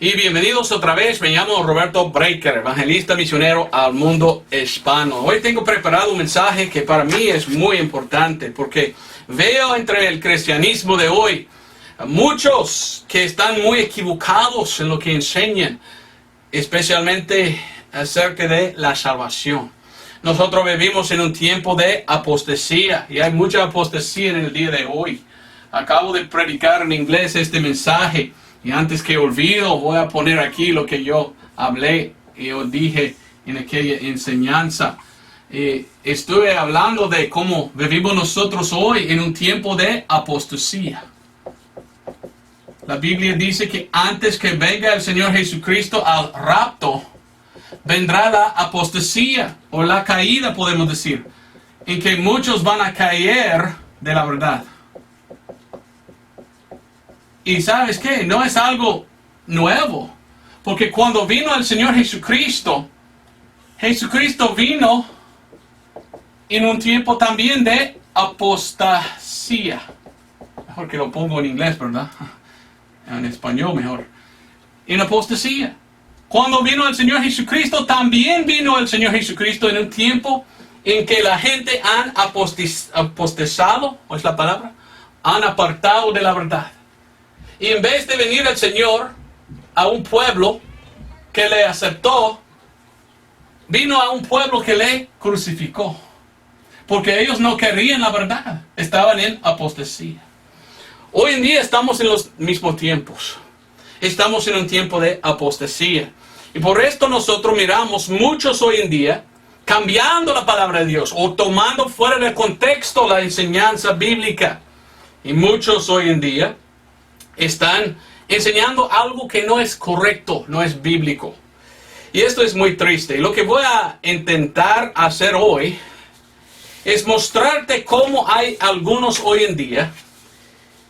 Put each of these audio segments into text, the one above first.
Y bienvenidos otra vez, me llamo Roberto Breaker, evangelista misionero al mundo hispano. Hoy tengo preparado un mensaje que para mí es muy importante porque veo entre el cristianismo de hoy muchos que están muy equivocados en lo que enseñan, especialmente acerca de la salvación. Nosotros vivimos en un tiempo de apostasía y hay mucha apostasía en el día de hoy. Acabo de predicar en inglés este mensaje. Y antes que olvido, voy a poner aquí lo que yo hablé y yo dije en aquella enseñanza. Estuve hablando de cómo vivimos nosotros hoy en un tiempo de apostasía. La Biblia dice que antes que venga el Señor Jesucristo al rapto, vendrá la apostasía o la caída, podemos decir, en que muchos van a caer de la verdad. Y ¿sabes qué? No es algo nuevo. Porque cuando vino el Señor Jesucristo, Jesucristo vino en un tiempo también de apostasía. Mejor que lo pongo en inglés, ¿verdad? En español mejor. En apostasía. Cuando vino el Señor Jesucristo, también vino el Señor Jesucristo en un tiempo en que la gente han apostasado, ¿o es la palabra? Han apartado de la verdad. Y en vez de venir el Señor a un pueblo que le aceptó, vino a un pueblo que le crucificó. Porque ellos no querían la verdad, estaban en apostasía. Hoy en día estamos en los mismos tiempos. Estamos en un tiempo de apostasía. Y por esto nosotros miramos muchos hoy en día cambiando la palabra de Dios o tomando fuera del contexto la enseñanza bíblica. Y muchos hoy en día están enseñando algo que no es correcto, no es bíblico. Y esto es muy triste. Y lo que voy a intentar hacer hoy es mostrarte cómo hay algunos hoy en día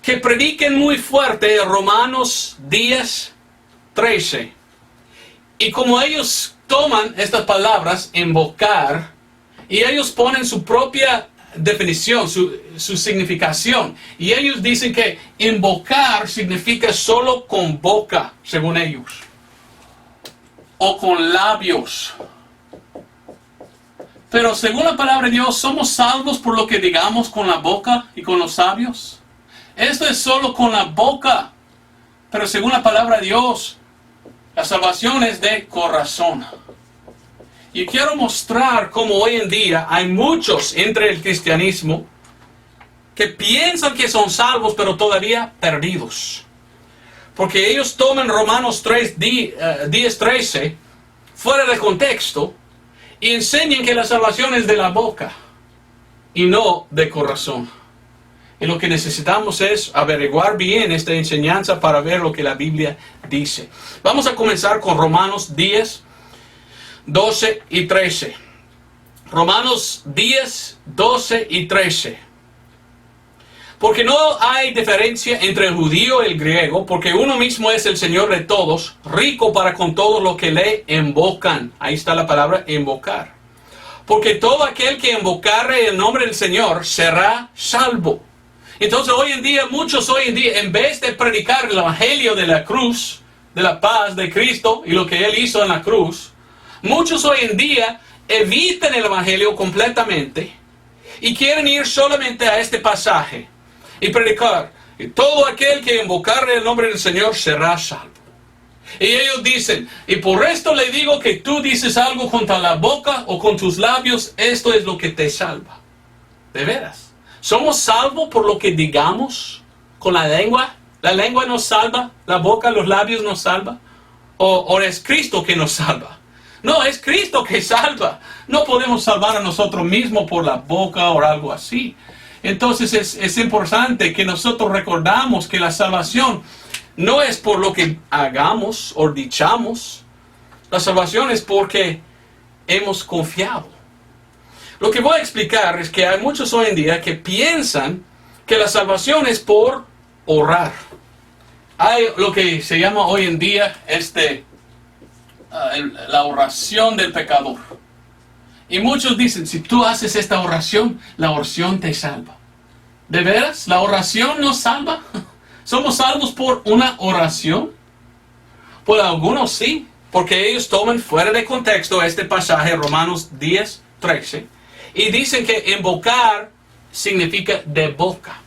que prediquen muy fuerte Romanos 10:13. Y como ellos toman estas palabras, invocar, y ellos ponen su propia definición, su significación. Y ellos dicen que invocar significa solo con boca, según ellos. O con labios. Pero según la palabra de Dios, ¿somos salvos por lo que digamos con la boca y con los labios? Esto es solo con la boca. Pero según la palabra de Dios, la salvación es de corazón. Y quiero mostrar cómo hoy en día hay muchos entre el cristianismo que piensan que son salvos, pero todavía perdidos. Porque ellos toman Romanos 10:13 fuera de contexto y enseñan que la salvación es de la boca y no de corazón. Y lo que necesitamos es averiguar bien esta enseñanza para ver lo que la Biblia dice. Vamos a comenzar con Romanos 10:12 y 13. Romanos 10:12 y 13. Porque no hay diferencia entre el judío y el griego, porque uno mismo es el Señor de todos, rico para con todos los que le invocan. Ahí está la palabra invocar. Porque todo aquel que invocare el nombre del Señor será salvo. Entonces muchos hoy en día, en vez de predicar el evangelio de la cruz, de la paz de Cristo y lo que Él hizo en la cruz, muchos hoy en día evitan el evangelio completamente y quieren ir solamente a este pasaje y predicar. Y todo aquel que invocare el nombre del Señor será salvo. Y ellos dicen, y por esto le digo que tú dices algo contra la boca o con tus labios, esto es lo que te salva. ¿De veras? ¿Somos salvos por lo que digamos con la lengua? ¿La lengua nos salva? ¿La boca, los labios nos salva? ¿O es Cristo que nos salva? No, es Cristo que salva. No podemos salvar a nosotros mismos por la boca o algo así. Entonces es importante que nosotros recordamos que la salvación no es por lo que hagamos o dichamos. La salvación es porque hemos confiado. Lo que voy a explicar es que hay muchos hoy en día que piensan que la salvación es por orar. Hay lo que se llama hoy en día la oración del pecador. Y muchos dicen, si tú haces esta oración, la oración te salva. ¿De veras? ¿La oración nos salva? ¿Somos salvos por una oración? Pues algunos sí, porque ellos toman fuera de contexto este pasaje, Romanos 10:13, y dicen que invocar significa de boca.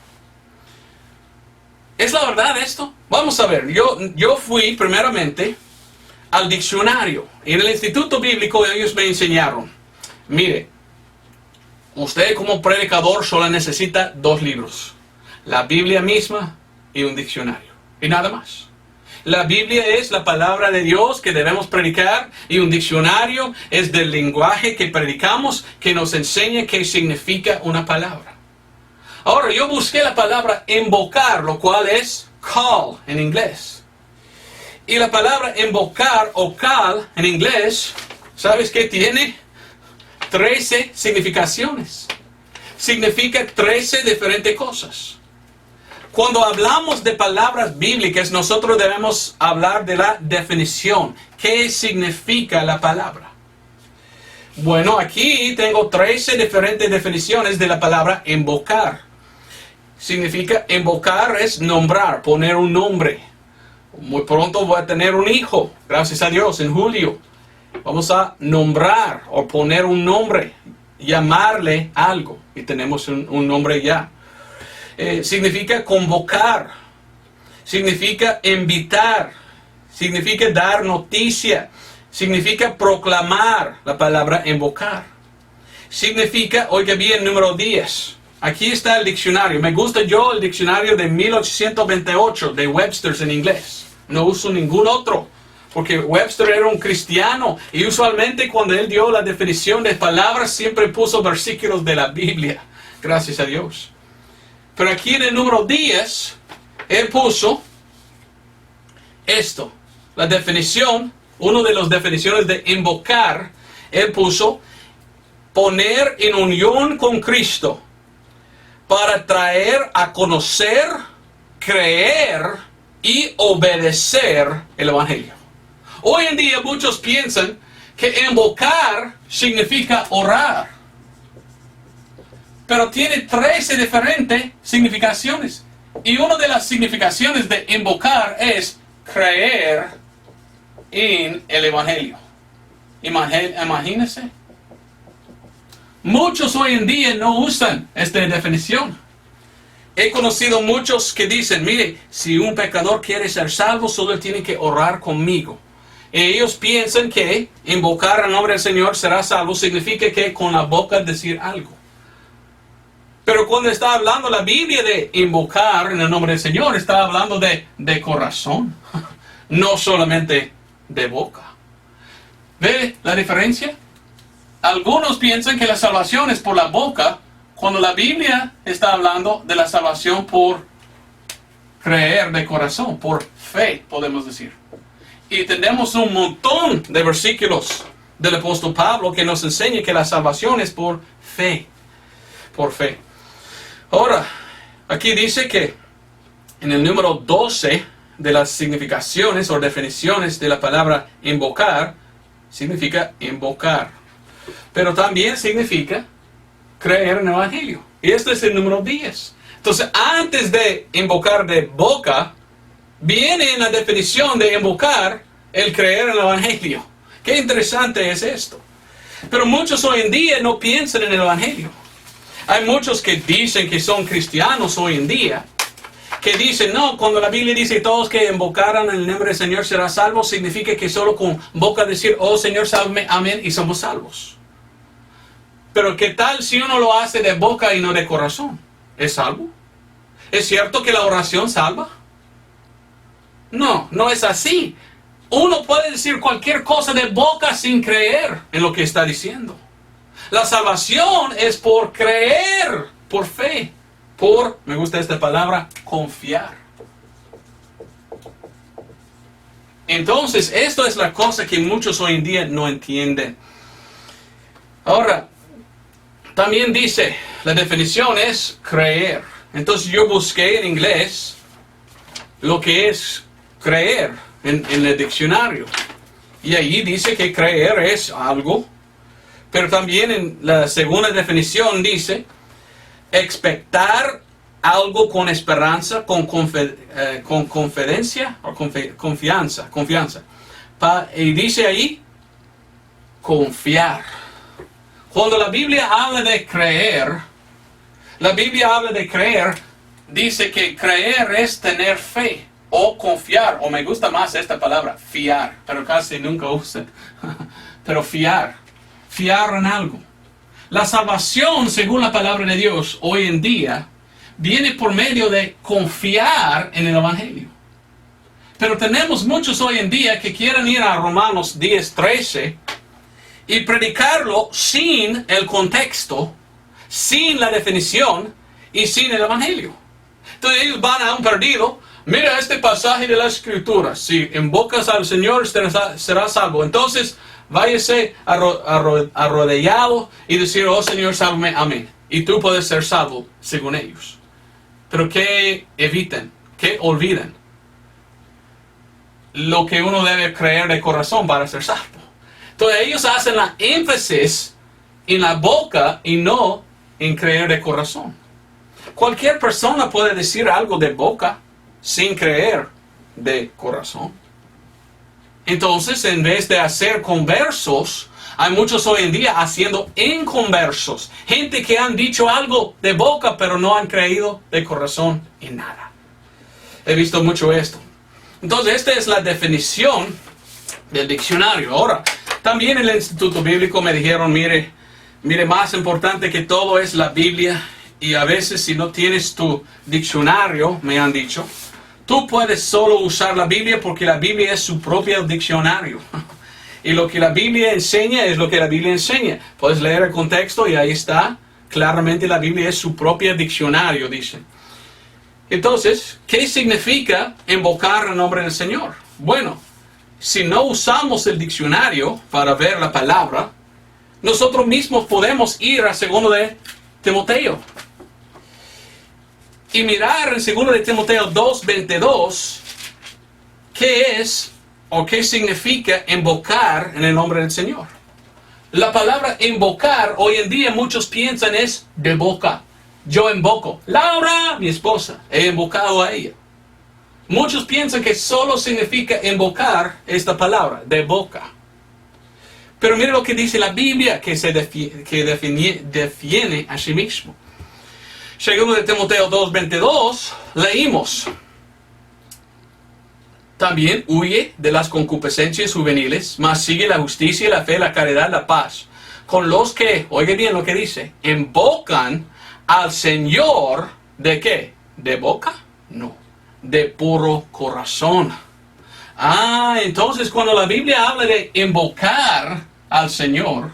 ¿Es la verdad esto? Vamos a ver, yo fui primeramente al diccionario. En el Instituto Bíblico ellos me enseñaron, mire, usted como predicador solo necesita 2 libros. La Biblia misma y un diccionario. Y nada más. La Biblia es la palabra de Dios que debemos predicar y un diccionario es del lenguaje que predicamos que nos enseña qué significa una palabra. Ahora yo busqué la palabra invocar, lo cual es call en inglés. Y la palabra invocar o call en inglés, ¿sabes qué tiene? 13 significaciones. Significa 13 diferentes cosas. Cuando hablamos de palabras bíblicas, nosotros debemos hablar de la definición. ¿Qué significa la palabra? Bueno, aquí tengo 13 diferentes definiciones de la palabra invocar. Significa invocar es nombrar, poner un nombre. Muy pronto voy a tener un hijo, gracias a Dios, en julio. Vamos a nombrar o poner un nombre, llamarle algo y tenemos un nombre ya. Significa convocar, significa invitar, significa dar noticia, significa proclamar, la palabra invocar. Significa, oiga bien, número 10. Aquí está el diccionario. Me gusta yo el diccionario de 1828 de Webster's en inglés. No uso ningún otro. Porque Webster era un cristiano y usualmente cuando él dio la definición de palabras siempre puso versículos de la Biblia. Gracias a Dios. Pero aquí en el número 10, él puso esto. La definición, una de las definiciones de invocar, él puso poner en unión con Cristo para traer a conocer, creer y obedecer el Evangelio. Hoy en día muchos piensan que invocar significa orar. Pero tiene 13 diferentes significaciones. Y una de las significaciones de invocar es creer en el Evangelio. Imagínense. Muchos hoy en día no usan esta definición. He conocido muchos que dicen, mire, si un pecador quiere ser salvo, solo tiene que orar conmigo. Ellos piensan que invocar el nombre del Señor será salvo, significa que con la boca decir algo. Pero cuando está hablando la Biblia de invocar en el nombre del Señor, está hablando de corazón, no solamente de boca. ¿Ve la diferencia? Algunos piensan que la salvación es por la boca, cuando la Biblia está hablando de la salvación por creer de corazón, por fe, podemos decir. Y tenemos un montón de versículos del apóstol Pablo que nos enseña que la salvación es por fe. Por fe. Ahora, aquí dice que en el número 12 de las significaciones o definiciones de la palabra invocar, significa invocar. Pero también significa creer en el Evangelio. Y este es el número 10. Entonces, antes de invocar de boca, viene en la definición de invocar el creer en el Evangelio. Qué interesante es esto. Pero muchos hoy en día no piensan en el Evangelio. Hay muchos que dicen que son cristianos hoy en día, que dicen, no, cuando la Biblia dice todos que invocaran el nombre del Señor será salvo, significa que solo con boca decir, oh Señor, sálvame, amén, y somos salvos. Pero ¿qué tal si uno lo hace de boca y no de corazón? ¿Es salvo? ¿Es cierto que la oración salva? No, no es así. Uno puede decir cualquier cosa de boca sin creer en lo que está diciendo. La salvación es por creer, por fe, por, me gusta esta palabra, confiar. Entonces, esto es la cosa que muchos hoy en día no entienden. Ahora, también dice, la definición es creer. Entonces yo busqué en inglés lo que es creer en el diccionario. Y ahí dice que creer es algo. Pero también en la segunda definición dice expectar algo con esperanza, con confidencia o confianza. Y dice ahí, confiar. Cuando la Biblia habla de creer, dice que creer es tener fe o confiar, o me gusta más esta palabra, fiar, pero casi nunca usan. Pero fiar en algo. La salvación, según la palabra de Dios, hoy en día, viene por medio de confiar en el Evangelio. Pero tenemos muchos hoy en día que quieren ir a Romanos 10:13 y predicarlo sin el contexto, sin la definición y sin el Evangelio. Entonces ellos van a un perdido. Mira este pasaje de la Escritura. Si invocas al Señor, serás salvo. Entonces, váyase arrodillado y decir, oh Señor, sálvame, amén. Y tú puedes ser salvo, según ellos. Pero que eviten, que olviden lo que uno debe creer de corazón para ser salvo. Entonces ellos hacen la énfasis en la boca y no en creer de corazón. Cualquier persona puede decir algo de boca sin creer de corazón. Entonces, en vez de hacer conversos, hay muchos hoy en día haciendo inconversos. Gente que han dicho algo de boca, pero no han creído de corazón en nada. He visto mucho esto. Entonces, esta es la definición del diccionario. Ahora, también en el Instituto Bíblico me dijeron, mire, más importante que todo es la Biblia. Y a veces, si no tienes tu diccionario, me han dicho, tú puedes solo usar la Biblia porque la Biblia es su propio diccionario. Y lo que la Biblia enseña es lo que la Biblia enseña. Puedes leer el contexto y ahí está. Claramente la Biblia es su propio diccionario, dicen. Entonces, ¿qué significa invocar el nombre del Señor? Bueno, si no usamos el diccionario para ver la palabra, nosotros mismos podemos ir a 2 de Timoteo. Y mirar en 2 de Timoteo 2:22, ¿qué es o qué significa invocar en el nombre del Señor? La palabra invocar, hoy en día muchos piensan es de boca. Yo invoco. Laura, mi esposa, he invocado a ella. Muchos piensan que solo significa invocar esta palabra, de boca. Pero mire lo que dice la Biblia, que define a sí mismo. 2 de Timoteo 2:22, leímos. También huye de las concupiscencias juveniles, mas sigue la justicia, la fe, la caridad, la paz. Con los que, oigan bien lo que dice, invocan al Señor, ¿de qué? ¿De boca? No, de puro corazón. Entonces cuando la Biblia habla de invocar al Señor,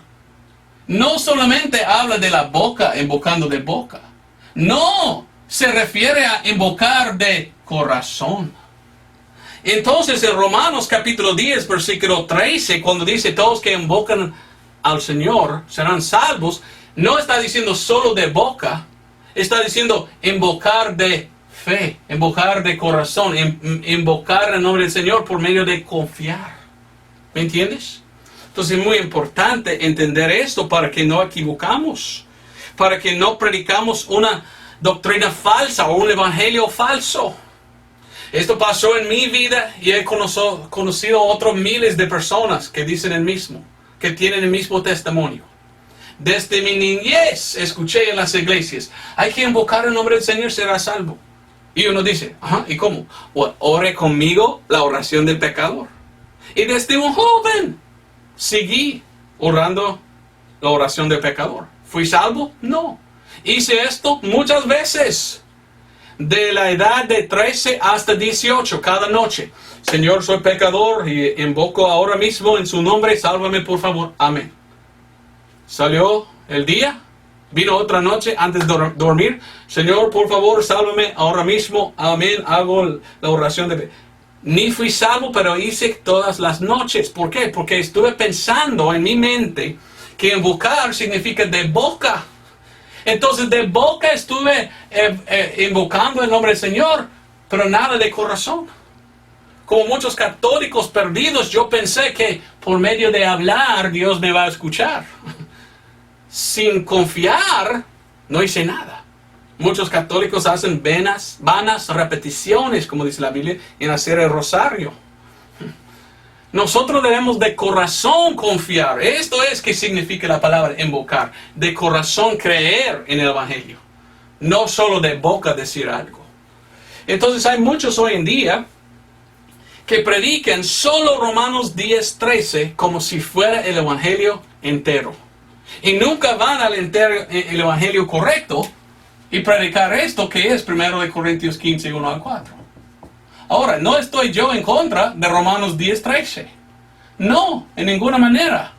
no solamente habla de la boca, invocando de boca. No, se refiere a invocar de corazón. Entonces en Romanos capítulo 10, versículo 13, cuando dice todos que invocan al Señor serán salvos, no está diciendo solo de boca, está diciendo invocar de fe, invocar de corazón, invocar el nombre del Señor por medio de confiar. ¿Me entiendes? Entonces es muy importante entender esto para que no equivocamos, para que no predicamos una doctrina falsa o un evangelio falso. Esto pasó en mi vida y he conocido otros miles de personas que dicen el mismo, que tienen el mismo testimonio. Desde mi niñez escuché en las iglesias, hay que invocar el nombre del Señor, será salvo. Y uno dice, ¿y cómo? Ore conmigo la oración del pecador. Y desde un joven seguí orando la oración del pecador. ¿Fui salvo? No. Hice esto muchas veces. De la edad de 13 hasta 18, cada noche. Señor, soy pecador y invoco ahora mismo en su nombre, sálvame por favor. Amén. Salió el día, vino otra noche antes de dormir. Señor, por favor, sálvame ahora mismo. Amén. Hago la oración de... Ni fui salvo, pero hice todas las noches. ¿Por qué? Porque estuve pensando en mi mente que invocar significa de boca. Entonces de boca estuve invocando el nombre del Señor, pero nada de corazón. Como muchos católicos perdidos, yo pensé que por medio de hablar Dios me va a escuchar. Sin confiar, no hice nada. Muchos católicos hacen vanas repeticiones, como dice la Biblia, en hacer el rosario. Nosotros debemos de corazón confiar. Esto es que significa la palabra invocar. De corazón creer en el Evangelio. No solo de boca decir algo. Entonces hay muchos hoy en día que predican solo Romanos 10:13 como si fuera el Evangelio entero. Y nunca van al el Evangelio correcto y predicar esto que es 1 Corintios 15, 1 al 4. Ahora, no estoy yo en contra de Romanos 10:13. No, en ninguna manera.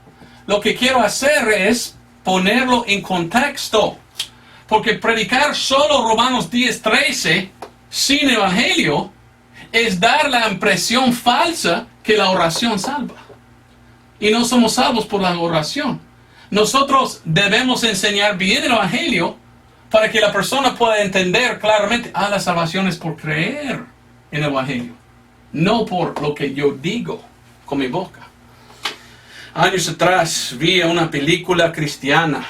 Lo que quiero hacer es ponerlo en contexto. Porque predicar solo Romanos 10:13 sin Evangelio es dar la impresión falsa que la oración salva. Y no somos salvos por la oración. Nosotros debemos enseñar bien el Evangelio para que la persona pueda entender claramente, la salvación es por creer en el Evangelio, no por lo que yo digo con mi boca. Años atrás vi una película cristiana.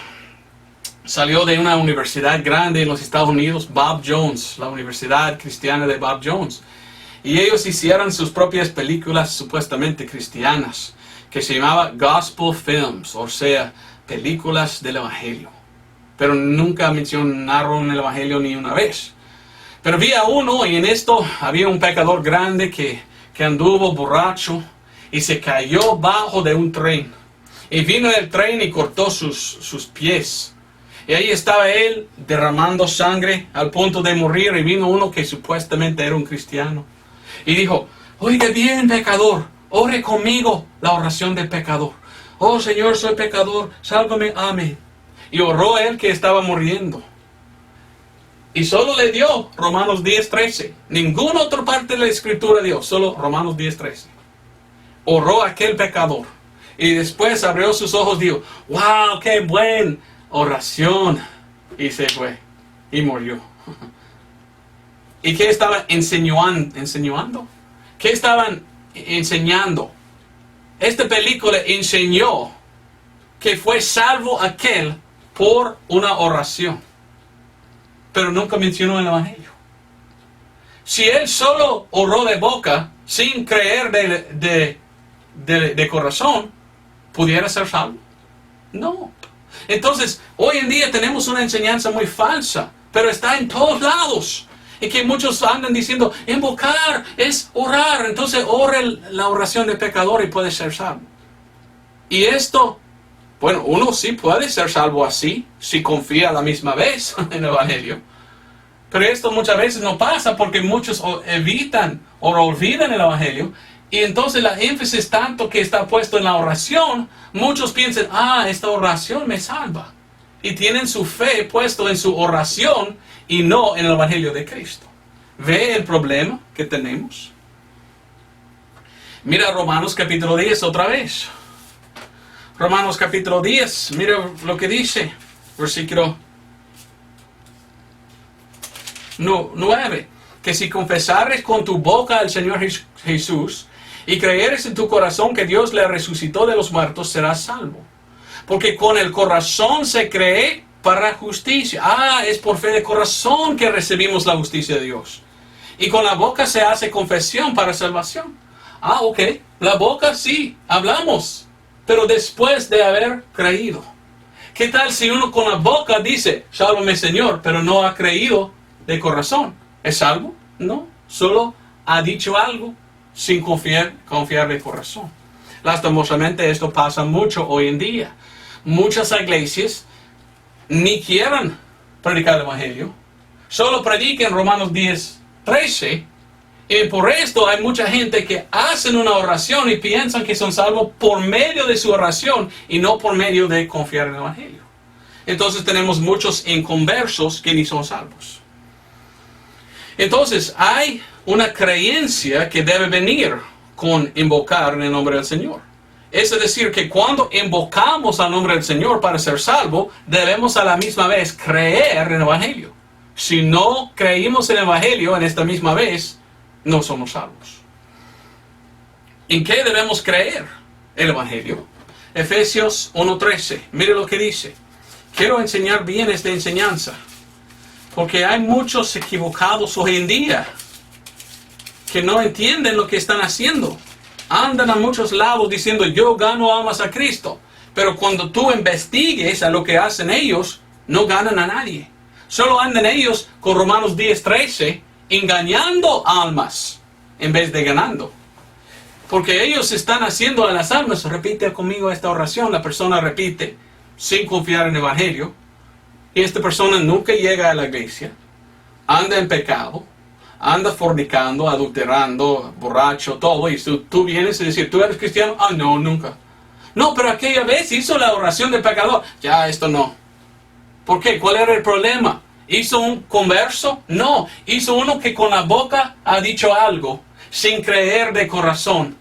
Salió de una universidad grande en los Estados Unidos, Bob Jones, la Universidad Cristiana de Bob Jones. Y ellos hicieron sus propias películas supuestamente cristianas, que se llamaba Gospel Films, o sea, películas del Evangelio. Pero nunca mencionaron el Evangelio ni una vez. Pero vi a uno, y en esto había un pecador grande que anduvo borracho y se cayó bajo de un tren. Y vino el tren y cortó sus pies. Y ahí estaba él derramando sangre al punto de morir. Y vino uno que supuestamente era un cristiano. Y dijo, oiga bien, pecador, ore conmigo la oración del pecador. Oh Señor, soy pecador, sálvame, amén. Y oró él que estaba muriendo. Y solo le dio Romanos 10:13. Ninguna otra parte de la escritura dio, solo Romanos 10:13. Oró aquel pecador. Y después abrió sus ojos y dijo, wow, qué buen oración. Y se fue. Y murió. ¿Y qué estaban enseñando? ¿Qué estaban enseñando? Esta película enseñó que fue salvo aquel por una oración. Pero nunca mencionó el Evangelio. Si él solo oró de boca, sin creer de corazón, ¿pudiera ser salvo? No. Entonces, hoy en día tenemos una enseñanza muy falsa, pero está en todos lados. Y que muchos andan diciendo, invocar es orar. Entonces, ore la oración del pecador y puede ser salvo. Y esto, bueno, uno sí puede ser salvo así, si confía a la misma vez en el Evangelio. Pero esto muchas veces no pasa porque muchos evitan o olvidan el Evangelio. Y entonces la énfasis tanto que está puesto en la oración, muchos piensan, esta oración me salva. Y tienen su fe puesto en su oración y no en el Evangelio de Cristo. ¿Ve el problema que tenemos? Mira Romanos capítulo 10 otra vez. Romanos capítulo 10, mira lo que dice, versículo 9. Que si confesares con tu boca al Señor Jesús y creyeres en tu corazón que Dios le resucitó de los muertos, serás salvo. Porque con el corazón se cree para justicia. Es por fe de corazón que recibimos la justicia de Dios. Y con la boca se hace confesión para salvación. Ok, la boca sí, hablamos, pero después de haber creído. ¿Qué tal si uno con la boca dice, sálvame Señor, pero no ha creído de corazón? ¿Es salvo? No, solo ha dicho algo sin confiar de corazón. Lastimosamente esto pasa mucho hoy en día. Muchas iglesias ni quieren predicar el Evangelio, solo predican Romanos 10:13, y por esto hay mucha gente que hacen una oración y piensan que son salvos por medio de su oración y no por medio de confiar en el Evangelio. Entonces tenemos muchos inconversos que ni son salvos. Entonces hay una creencia que debe venir con invocar en el nombre del Señor. Es decir, que cuando invocamos al nombre del Señor para ser salvo, debemos a la misma vez creer en el Evangelio. Si no creímos en el Evangelio en esta misma vez, no somos salvos. ¿En qué debemos creer el Evangelio? Efesios 1:13. Mire lo que dice. Quiero enseñar bien esta enseñanza. Porque hay muchos equivocados hoy en día que no entienden lo que están haciendo. Andan a muchos lados diciendo yo gano almas a Cristo. Pero cuando tú investigues a lo que hacen ellos, no ganan a nadie. Solo andan ellos con Romanos 10:13 engañando almas en vez de ganando. Porque ellos están haciendo a las almas. Repite conmigo esta oración. La persona repite sin confiar en el Evangelio. Y esta persona nunca llega a la iglesia. Anda en pecado. Anda fornicando, adulterando, borracho, todo. Y tú vienes y dices, ¿tú eres cristiano? Ah, no, nunca. No, pero aquella vez hizo la oración del pecador. Ya, esto no. ¿Por qué? ¿Cuál era el problema? ¿Hizo un converso? No. Hizo uno que con la boca ha dicho algo sin creer de corazón.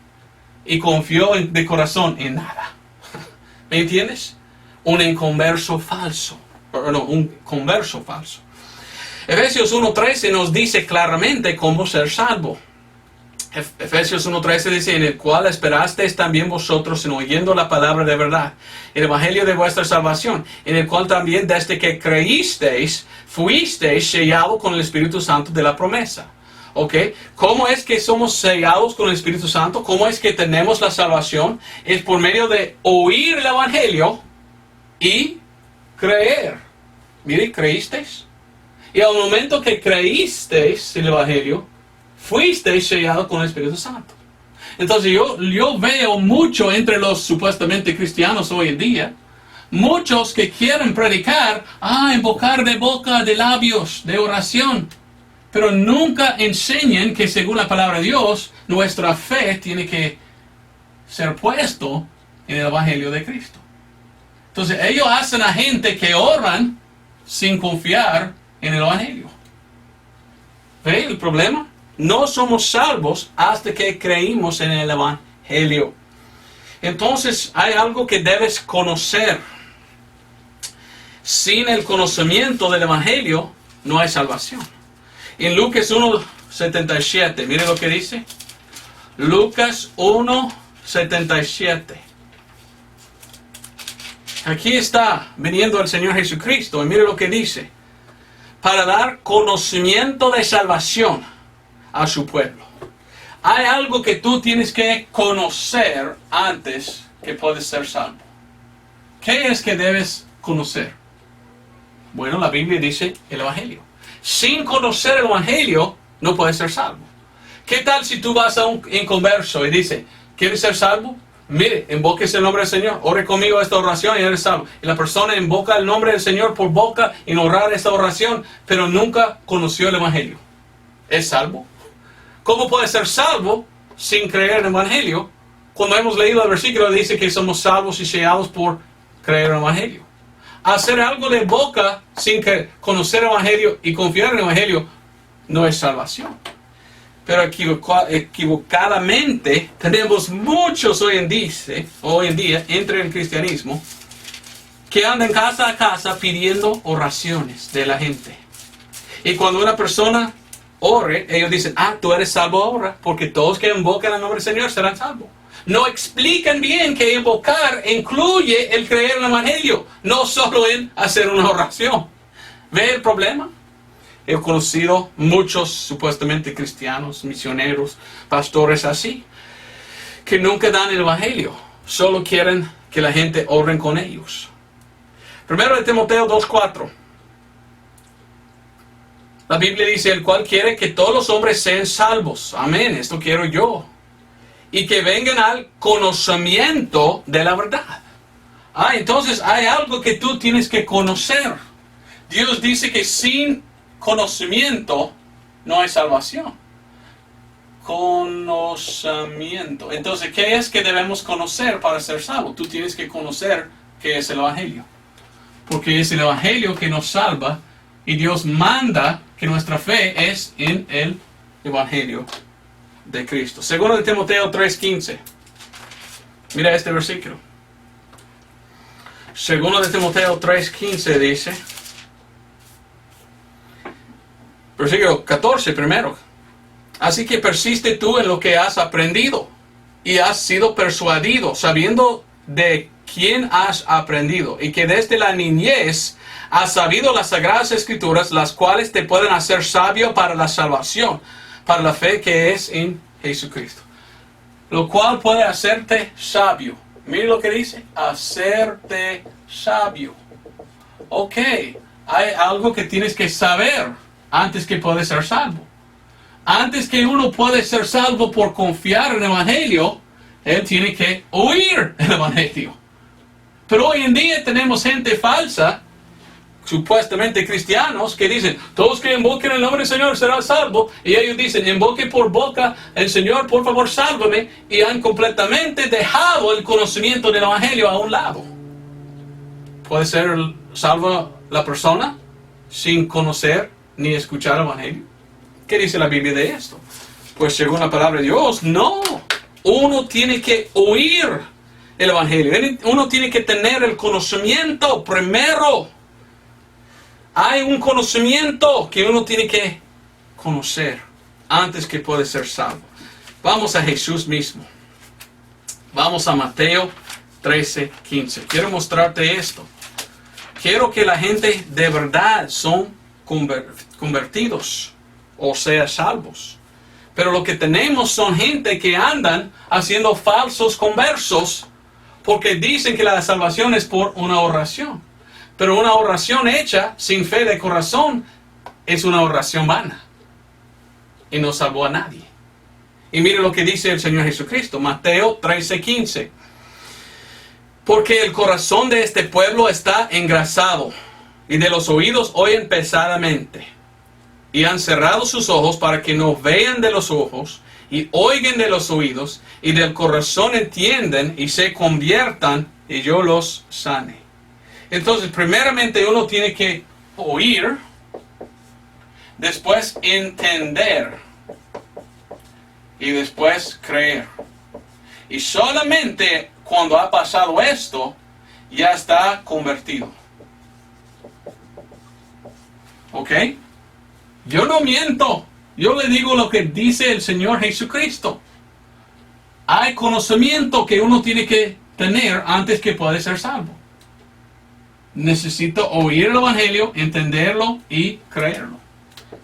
Y confió de corazón en nada. ¿Me entiendes? Un inconverso falso. No, un converso falso. Efesios 1:13 nos dice claramente cómo ser salvo. Efesios 1:13 dice, en el cual esperasteis también vosotros en oyendo la palabra de verdad, el evangelio de vuestra salvación, en el cual también desde que creísteis, fuisteis sellados con el Espíritu Santo de la promesa. ¿Ok? ¿Cómo es que somos sellados con el Espíritu Santo? ¿Cómo es que tenemos la salvación? Es por medio de oír el evangelio y creer. Mire, ¿creísteis? Y al momento que creísteis el evangelio, fuisteis sellados con el Espíritu Santo. Entonces yo veo mucho entre los supuestamente cristianos hoy en día, muchos que quieren predicar, invocar de boca, de labios, de oración, pero nunca enseñan que según la palabra de Dios, nuestra fe tiene que ser puesto en el evangelio de Cristo. Entonces ellos hacen a gente que oran sin confiar en el evangelio. ¿Ve el problema? No somos salvos hasta que creímos en el evangelio. Entonces hay algo que debes conocer. Sin el conocimiento del evangelio no hay salvación. En Lucas 1:77, mire lo que dice. Lucas 1:77. Aquí está viniendo el Señor Jesucristo y mire lo que dice. Para dar conocimiento de salvación a su pueblo. Hay algo que tú tienes que conocer antes que puedes ser salvo. ¿Qué es que debes conocer? Bueno, la Biblia dice el evangelio. Sin conocer el evangelio no puedes ser salvo. ¿Qué tal si tú vas a un inconverso y dice, ¿quieres ser salvo? Mire, invoques el nombre del Señor, ore conmigo esta oración y eres salvo. Y la persona invoca el nombre del Señor por boca en orar esta oración, pero nunca conoció el evangelio. ¿Es salvo? ¿Cómo puede ser salvo sin creer en el evangelio? Cuando hemos leído el versículo dice que somos salvos y sellados por creer en el evangelio. Hacer algo de boca sin conocer el evangelio y confiar en el evangelio no es salvación. Pero equivocadamente tenemos muchos hoy en día entre el cristianismo que andan casa a casa pidiendo oraciones de la gente. Y cuando una persona ore, ellos dicen, tú eres salvo ahora, porque todos que invocan el nombre del Señor serán salvos. No explican bien que invocar incluye el creer en el evangelio, no solo en hacer una oración. ¿Ve el problema? He conocido muchos supuestamente cristianos, misioneros, pastores así, que nunca dan el evangelio, solo quieren que la gente ore con ellos. Primero de Timoteo 2:4. La Biblia dice, el cual quiere que todos los hombres sean salvos. Amén, esto quiero yo. Y que vengan al conocimiento de la verdad. Entonces hay algo que tú tienes que conocer. Dios dice que sin conocimiento no hay salvación. Conocimiento. Entonces, ¿qué es que debemos conocer para ser salvos? Tú tienes que conocer qué es el evangelio. Porque es el evangelio que nos salva y Dios manda que nuestra fe es en el evangelio de Cristo. Segundo de Timoteo 3:15. Mira este versículo. Segundo de Timoteo 3:15 dice, versículo 14 primero. Así que persiste tú en lo que has aprendido y has sido persuadido, sabiendo de quién has aprendido, y que desde la niñez has sabido las sagradas escrituras, las cuales te pueden hacer sabio para la salvación, para la fe que es en Jesucristo. Lo cual puede hacerte sabio. Mire lo que dice, hacerte sabio. Ok, hay algo que tienes que saber antes que puedes ser salvo. Antes que uno puede ser salvo por confiar en el Evangelio, él tiene que oír el Evangelio. Pero hoy en día tenemos gente falsa, supuestamente cristianos, que dicen, todos que invoquen el nombre del Señor serán salvos. Y ellos dicen, invoque por boca el Señor, por favor, sálvame. Y han completamente dejado el conocimiento del Evangelio a un lado. ¿Puede ser salva la persona sin conocer ni escuchar el Evangelio? ¿Qué dice la Biblia de esto? Pues según la palabra de Dios, no. Uno tiene que oír el Evangelio. Uno tiene que tener el conocimiento primero. Hay un conocimiento que uno tiene que conocer antes que puede ser salvo. Vamos a Jesús mismo. Vamos a Mateo 13:15. Quiero mostrarte esto. Quiero que la gente de verdad son convertidos, o sea, salvos. Pero lo que tenemos son gente que andan haciendo falsos conversos porque dicen que la salvación es por una oración. Pero una oración hecha sin fe de corazón es una oración vana. Y no salvó a nadie. Y mire lo que dice el Señor Jesucristo, Mateo 13:15. Porque el corazón de este pueblo está engrasado, y de los oídos oyen pesadamente. Y han cerrado sus ojos para que no vean de los ojos, y oigan de los oídos, y del corazón entienden, y se conviertan, y yo los sane. Entonces, primeramente uno tiene que oír, después entender, y después creer. Y solamente cuando ha pasado esto, ya está convertido. ¿Ok? Yo no miento. Yo le digo lo que dice el Señor Jesucristo. Hay conocimiento que uno tiene que tener antes que puede ser salvo. Necesito oír el Evangelio, entenderlo y creerlo.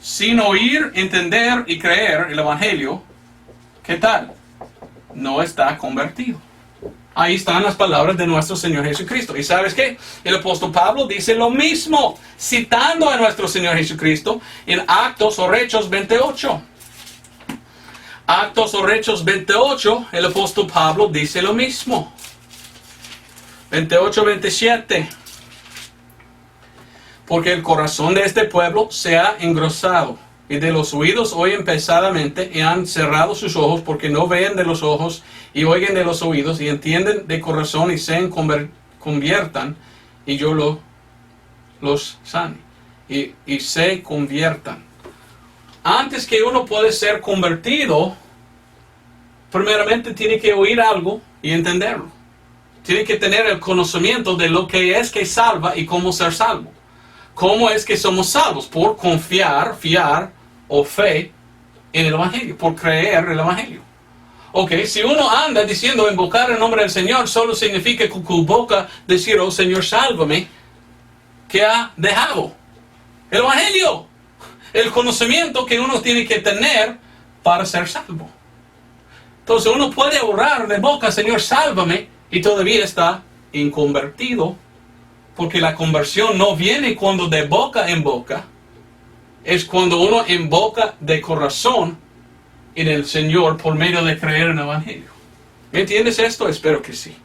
Sin oír, entender y creer el Evangelio, ¿qué tal? No está convertido. Ahí están las palabras de nuestro Señor Jesucristo. ¿Y sabes qué? El apóstol Pablo dice lo mismo, citando a nuestro Señor Jesucristo en Actos o Hechos 28. Actos o Hechos 28, el apóstol Pablo dice lo mismo. 28-27. Porque el corazón de este pueblo se ha engrosado, y de los oídos oyen pesadamente, y han cerrado sus ojos, porque no ven de los ojos, y oigan de los oídos, y entienden de corazón, y se conviertan, y yo los sane. Y se conviertan. Antes que uno puede ser convertido, primeramente tiene que oír algo y entenderlo. Tiene que tener el conocimiento de lo que es que salva y cómo ser salvo. ¿Cómo es que somos salvos? Por confiar, fiar o fe en el Evangelio, por creer el Evangelio. Ok, si uno anda diciendo invocar el nombre del Señor, solo significa con tu boca decir, oh Señor, sálvame, ¿qué ha dejado? El Evangelio, el conocimiento que uno tiene que tener para ser salvo. Entonces uno puede orar de boca, Señor, sálvame, y todavía está inconvertido. Porque la conversión no viene cuando de boca en boca. Es cuando uno invoca de corazón en el Señor por medio de creer en el Evangelio. ¿Me entiendes esto? Espero que sí.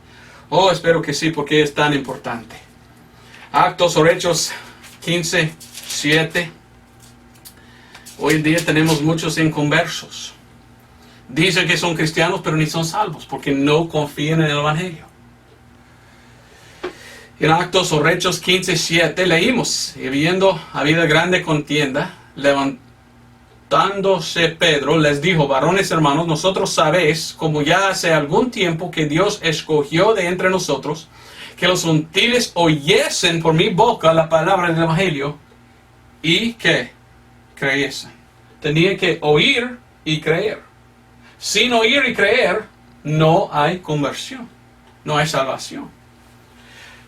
Oh, espero que sí, porque es tan importante. Actos o Hechos 15:7. Hoy en día tenemos muchos inconversos. Dicen que son cristianos, pero ni son salvos, porque no confían en el Evangelio. En Actos o Hechos 15:7 leímos, y viendo habida grande contienda, levantándose Pedro, les dijo, varones hermanos, nosotros sabéis, como ya hace algún tiempo que Dios escogió de entre nosotros, que los gentiles oyesen por mi boca la palabra del Evangelio, y que creyesen. Tenían que oír y creer. Sin oír y creer, no hay conversión, no hay salvación.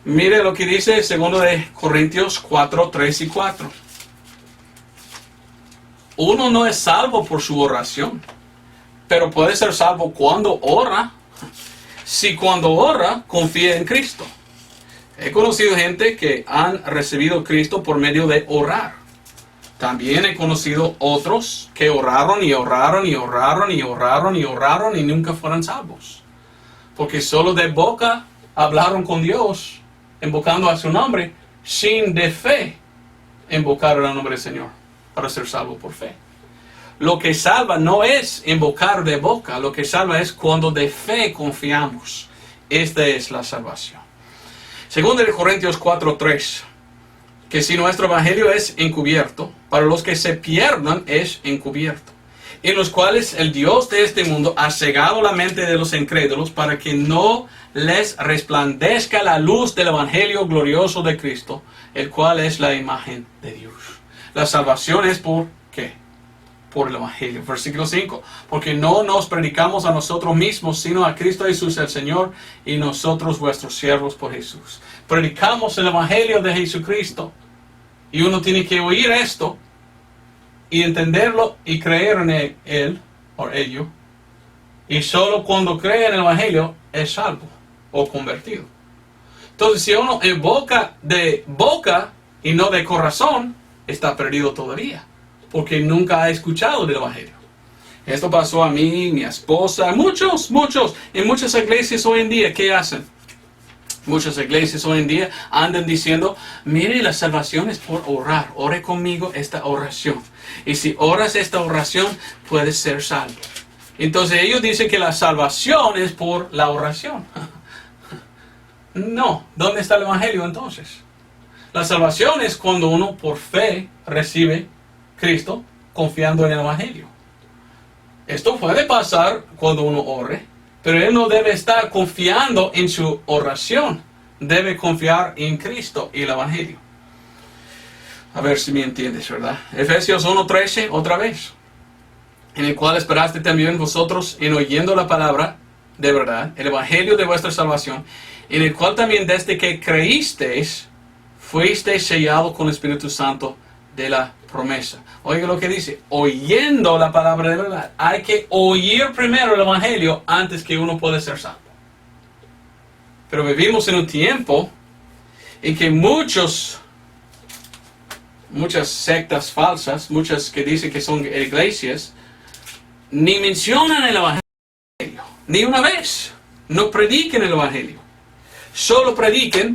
Mire lo que dice 2 de Corintios 4, 3 y 4. Uno no es salvo por su oración, pero puede ser salvo cuando ora, si cuando ora confía en Cristo. He conocido gente que han recibido a Cristo por medio de orar. También he conocido otros que oraron y oraron y oraron y oraron y oraron y nunca fueron salvos. Porque solo de boca hablaron con Dios, invocando a su nombre, sin de fe invocar el nombre del Señor para ser salvo por fe. Lo que salva no es invocar de boca, lo que salva es cuando de fe confiamos. Esta es la salvación. 2 de Corintios 4:3, que si nuestro evangelio es encubierto, para los que se pierdan es encubierto, en los cuales el Dios de este mundo ha cegado la mente de los incrédulos para que no les resplandezca la luz del evangelio glorioso de Cristo, el cual es la imagen de Dios. La salvación es ¿por qué? Por el evangelio. Versículo 5. Porque no nos predicamos a nosotros mismos, sino a Cristo Jesús el Señor, y nosotros vuestros siervos por Jesús. Predicamos el evangelio de Jesucristo. Y uno tiene que oír esto y entenderlo y creer en él o ello. Y solo cuando cree en el evangelio es salvo o convertido. Entonces, si uno invoca de boca y no de corazón, está perdido todavía, porque nunca ha escuchado del evangelio. Esto pasó a mí, mi esposa, muchos, en muchas iglesias hoy en día, ¿qué hacen? Muchas iglesias hoy en día andan diciendo, mire, la salvación es por orar, ore conmigo esta oración. Y si oras esta oración, puedes ser salvo. Entonces ellos dicen que la salvación es por la oración. No, ¿dónde está el evangelio entonces? La salvación es cuando uno por fe recibe Cristo confiando en el evangelio. Esto puede pasar cuando uno ore, pero él no debe estar confiando en su oración. Debe confiar en Cristo y el evangelio. A ver si me entiendes, ¿verdad? Efesios 1:13, otra vez. En el cual esperaste también vosotros en oyendo la palabra de verdad, el evangelio de vuestra salvación, en el cual también desde que creísteis, fuisteis sellados con el Espíritu Santo de la promesa. Oiga lo que dice, oyendo la palabra de verdad. Hay que oír primero el evangelio antes que uno pueda ser salvo. Pero vivimos en un tiempo en que muchas sectas falsas, muchas que dicen que son iglesias, ni mencionan el evangelio, ni una vez. No prediquen el evangelio. Solo prediquen,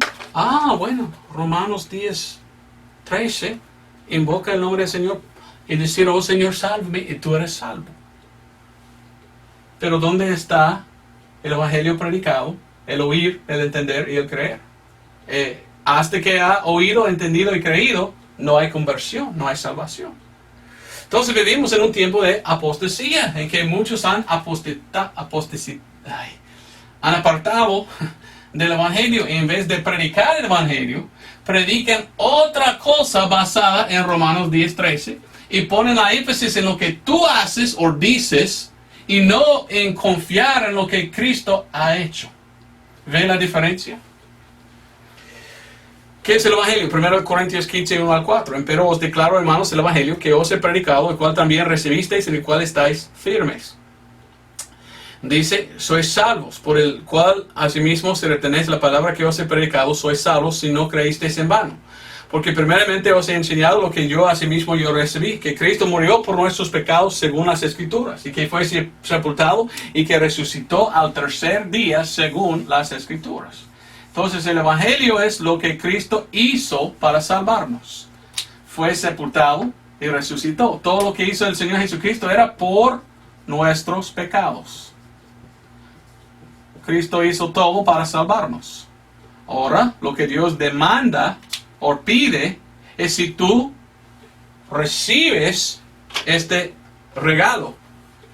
bueno, Romanos 10:13, invoca el nombre del Señor y decir, oh Señor, sálvame, y tú eres salvo. Pero ¿dónde está el evangelio predicado? El oír, el entender y el creer. Hasta que ha oído, entendido y creído, no hay conversión, no hay salvación. Entonces vivimos en un tiempo de apostasía, en que muchos han han apartado del evangelio, y en vez de predicar el evangelio, predican otra cosa basada en Romanos 10:13 y ponen la énfasis en lo que tú haces o dices y no en confiar en lo que Cristo ha hecho. ¿Ven la diferencia? ¿Qué es el evangelio? 1 Corintios 15:1-4. Empero os declaro, hermanos, el evangelio que os he predicado, el cual también recibisteis, en el cual estáis firmes. Dice, sois salvos, por el cual asimismo si retenéis la palabra que os he predicado, sois salvos si no creísteis en vano. Porque primeramente os he enseñado lo que yo asimismo yo recibí, que Cristo murió por nuestros pecados según las Escrituras, y que fue sepultado y que resucitó al tercer día según las Escrituras. Entonces el evangelio es lo que Cristo hizo para salvarnos. Fue sepultado y resucitó. Todo lo que hizo el Señor Jesucristo era por nuestros pecados. Cristo hizo todo para salvarnos. Ahora, lo que Dios demanda o pide es si tú recibes este regalo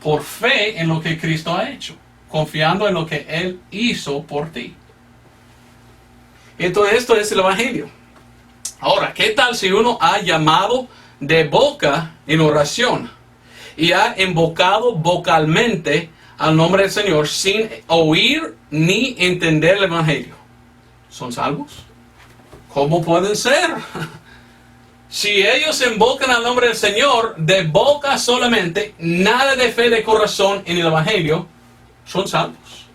por fe en lo que Cristo ha hecho, confiando en lo que Él hizo por ti. Entonces, esto es el evangelio. Ahora, ¿qué tal si uno ha llamado de boca en oración y ha invocado vocalmente al nombre del Señor sin oír ni entender el evangelio? ¿Son salvos? ¿Cómo pueden ser? Si ellos invocan al nombre del Señor de boca solamente, nada de fe de corazón en el Evangelio, son salvos.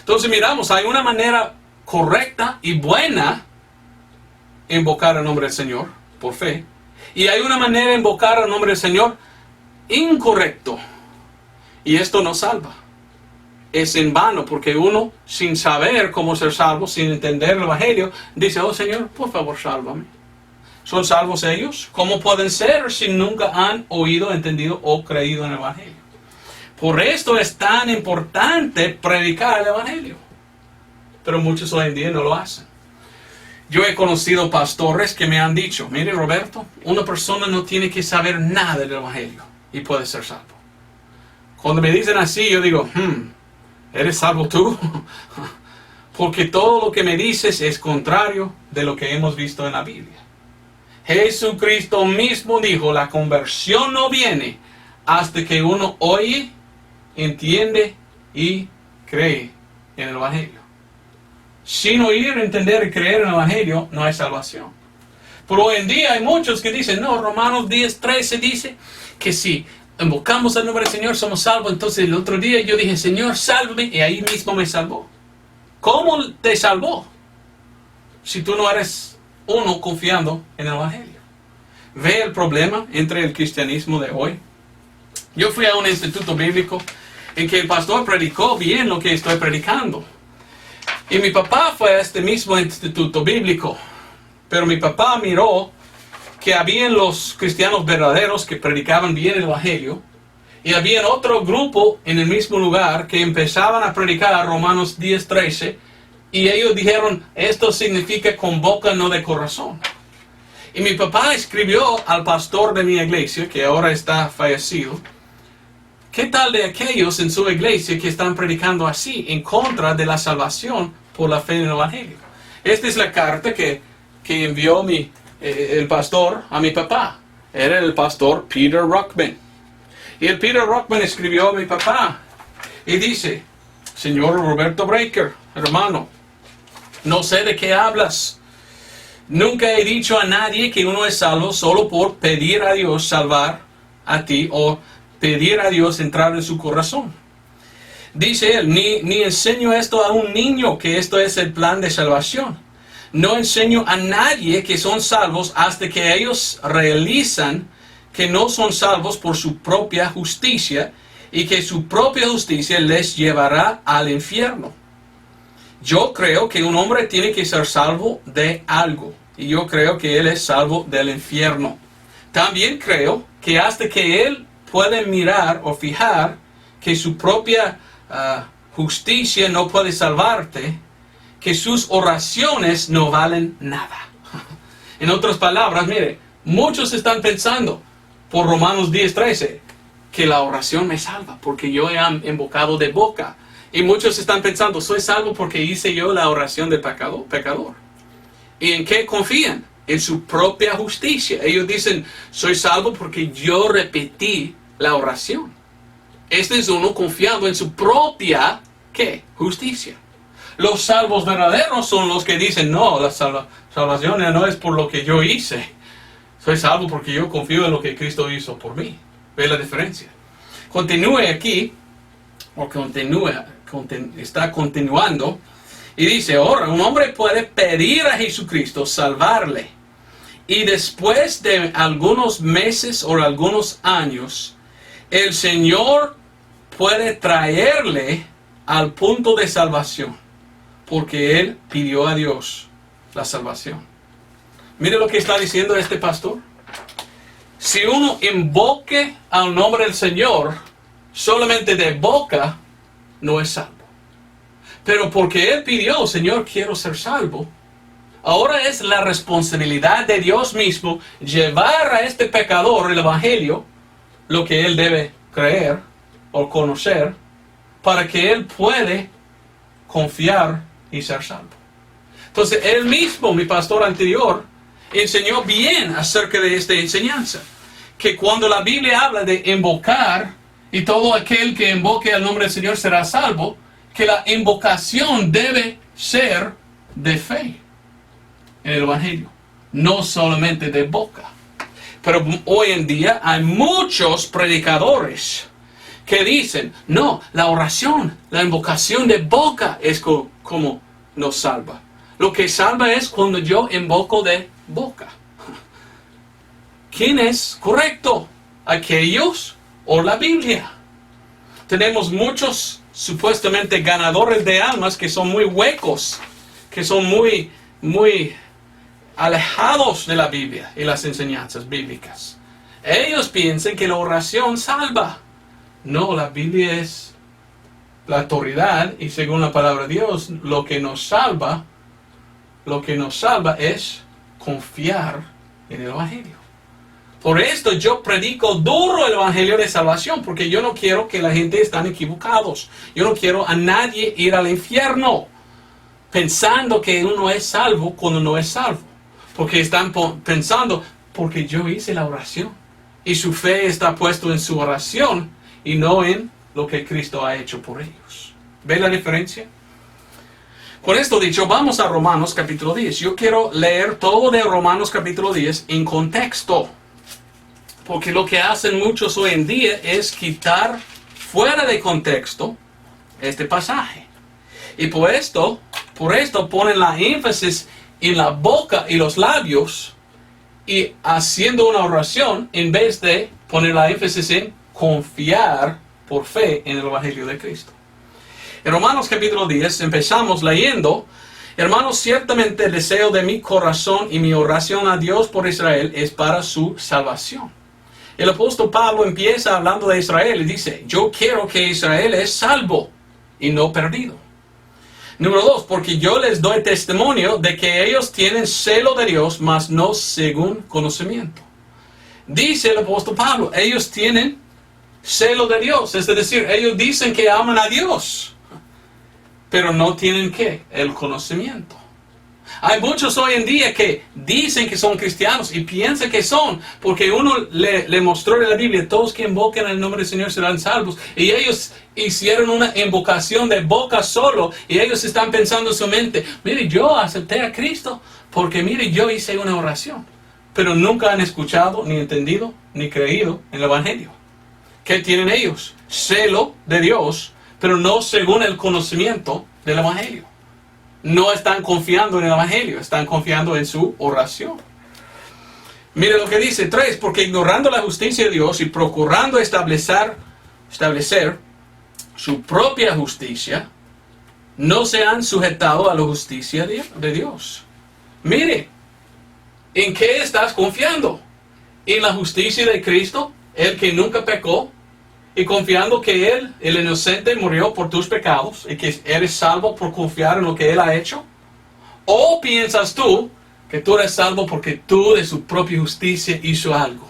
Entonces miramos, hay una manera correcta y buena de invocar el nombre del Señor por fe. Y hay una manera de invocar el nombre del Señor incorrecto. Y esto no salva. Es en vano, porque uno, sin saber cómo ser salvo, sin entender el Evangelio, dice, oh Señor, por favor, sálvame. ¿Son salvos ellos? ¿Cómo pueden ser si nunca han oído, entendido o creído en el Evangelio? Por esto es tan importante predicar el Evangelio. Pero muchos hoy en día no lo hacen. Yo he conocido pastores que me han dicho, mire Roberto, una persona no tiene que saber nada del Evangelio y puede ser salvo. Cuando me dicen así, yo digo, ¿eres salvo tú? Porque todo lo que me dices es contrario de lo que hemos visto en la Biblia. Jesucristo mismo dijo, la conversión no viene hasta que uno oye, entiende y cree en el Evangelio. Sin oír, entender y creer en el Evangelio, no hay salvación. Pero hoy en día hay muchos que dicen, no, Romanos 10:13 dice que si invocamos el nombre del Señor somos salvos. Entonces el otro día yo dije, Señor, sálvame, y ahí mismo me salvó. ¿Cómo te salvó? Si tú no eres uno confiando en el Evangelio. Ve el problema entre el cristianismo de hoy. Yo fui a un instituto bíblico en que el pastor predicó bien lo que estoy predicando. Y mi papá fue a este mismo instituto bíblico. Pero mi papá miró que habían los cristianos verdaderos que predicaban bien el Evangelio. Y había otro grupo en el mismo lugar que empezaban a predicar Romanos 10:13. Y ellos dijeron, esto significa con boca, no de corazón. Y mi papá escribió al pastor de mi iglesia, que ahora está fallecido, ¿qué tal de aquellos en su iglesia que están predicando así, en contra de la salvación por la fe en el Evangelio? Esta es la carta que envió el pastor a mi papá. Era el pastor Peter Ruckman. Y el Peter Ruckman escribió a mi papá y dice, señor Roberto Breaker, hermano, no sé de qué hablas. Nunca he dicho a nadie que uno es salvo solo por pedir a Dios salvar a ti o pedir a Dios entrar en su corazón. Dice él, ni enseño esto a un niño que esto es el plan de salvación. No enseño a nadie que son salvos hasta que ellos realizan que no son salvos por su propia justicia y que su propia justicia les llevará al infierno. Yo creo que un hombre tiene que ser salvo de algo. Y yo creo que él es salvo del infierno. También creo que hasta que él puede mirar o fijar que su propia justicia no puede salvarte, que sus oraciones no valen nada. En otras palabras, mire, muchos están pensando por Romanos 10:13 que la oración me salva porque yo he invocado de boca. Y muchos están pensando, soy salvo porque hice yo la oración del pecador. ¿Y en qué confían? En su propia justicia. Ellos dicen, soy salvo porque yo repetí la oración. Este es uno confiando en su propia, ¿qué? Justicia. Los salvos verdaderos son los que dicen, no, la salvación no es por lo que yo hice. Soy salvo porque yo confío en lo que Cristo hizo por mí. ¿Ve la diferencia? Continúe aquí, o está continuando, y dice, ahora un hombre puede pedir a Jesucristo salvarle, y después de algunos meses o algunos años, el Señor puede traerle al punto de salvación, porque Él pidió a Dios la salvación. Mire lo que está diciendo este pastor. Si uno invoque al nombre del Señor solamente de boca, no es salvo. Pero porque Él pidió, Señor, quiero ser salvo, ahora es la responsabilidad de Dios mismo llevar a este pecador el Evangelio, lo que él debe creer o conocer, para que él puede confiar y ser salvo. Entonces, él mismo, mi pastor anterior, enseñó bien acerca de esta enseñanza. Que cuando la Biblia habla de invocar, y todo aquel que invoque al nombre del Señor será salvo, que la invocación debe ser de fe en el Evangelio, no solamente de boca. Pero hoy en día hay muchos predicadores que dicen, no, la oración, la invocación de boca es como nos salva. Lo que salva es cuando yo invoco de boca. ¿Quién es correcto? ¿Aquellos o la Biblia? Tenemos muchos supuestamente ganadores de almas que son muy huecos, que son muy alejados de la Biblia y las enseñanzas bíblicas. Ellos piensan que la oración salva. No, la Biblia es la autoridad y según la palabra de Dios, lo que nos salva es confiar en el Evangelio. Por esto yo predico duro el Evangelio de salvación, porque yo no quiero que la gente esté equivocados. Yo no quiero a nadie ir al infierno pensando que uno es salvo cuando no es salvo. Porque están pensando, porque yo hice la oración. Y su fe está puesta en su oración y no en lo que Cristo ha hecho por ellos. ¿Ve la diferencia? Con esto dicho, vamos a Romanos capítulo 10. Yo quiero leer todo de Romanos capítulo 10 en contexto. Porque lo que hacen muchos hoy en día es quitar fuera de contexto este pasaje. Y por esto ponen la énfasis en la boca y los labios y haciendo una oración en vez de poner la énfasis en confiar por fe en el Evangelio de Cristo. En Romanos capítulo 10 empezamos leyendo: hermanos, ciertamente el deseo de mi corazón y mi oración a Dios por Israel es para su salvación. El apóstol Pablo empieza hablando de Israel y dice: yo quiero que Israel es salvo y no perdido. Número 2, porque yo les doy testimonio de que ellos tienen celo de Dios, mas no según conocimiento. Dice el apóstol Pablo, ellos tienen celo de Dios, es decir, ellos dicen que aman a Dios, pero no tienen ¿qué? El conocimiento. Hay muchos hoy en día que dicen que son cristianos y piensan que son, porque uno le mostró en la Biblia, todos que invoquen el nombre del Señor serán salvos. Y ellos hicieron una invocación de boca solo, y ellos están pensando en su mente, mire, yo acepté a Cristo, porque mire, yo hice una oración. Pero nunca han escuchado, ni entendido, ni creído en el Evangelio. ¿Qué tienen ellos? Celo de Dios, pero no según el conocimiento del Evangelio. No están confiando en el Evangelio, están confiando en su oración. Mire lo que dice 3, porque ignorando la justicia de Dios y procurando establecer su propia justicia, no se han sujetado a la justicia de Dios. Mire, ¿en qué estás confiando? ¿En la justicia de Cristo, el que nunca pecó? Y confiando que Él, el inocente, murió por tus pecados y que eres salvo por confiar en lo que Él ha hecho. ¿O piensas tú que tú eres salvo porque tú de su propia justicia hizo algo?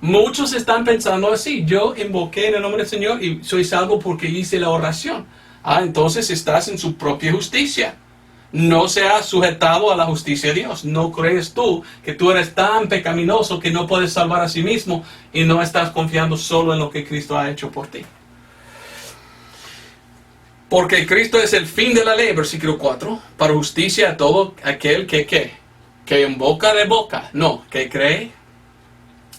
Muchos están pensando así. Yo invoqué en el nombre del Señor y soy salvo porque hice la oración. Entonces estás en su propia justicia. No se ha sujetado a la justicia de Dios. ¿No crees tú que tú eres tan pecaminoso que no puedes salvar a sí mismo y no estás confiando solo en lo que Cristo ha hecho por ti? Porque Cristo es el fin de la ley, versículo 4, para justicia a todo aquel que invoca de boca, no, que cree.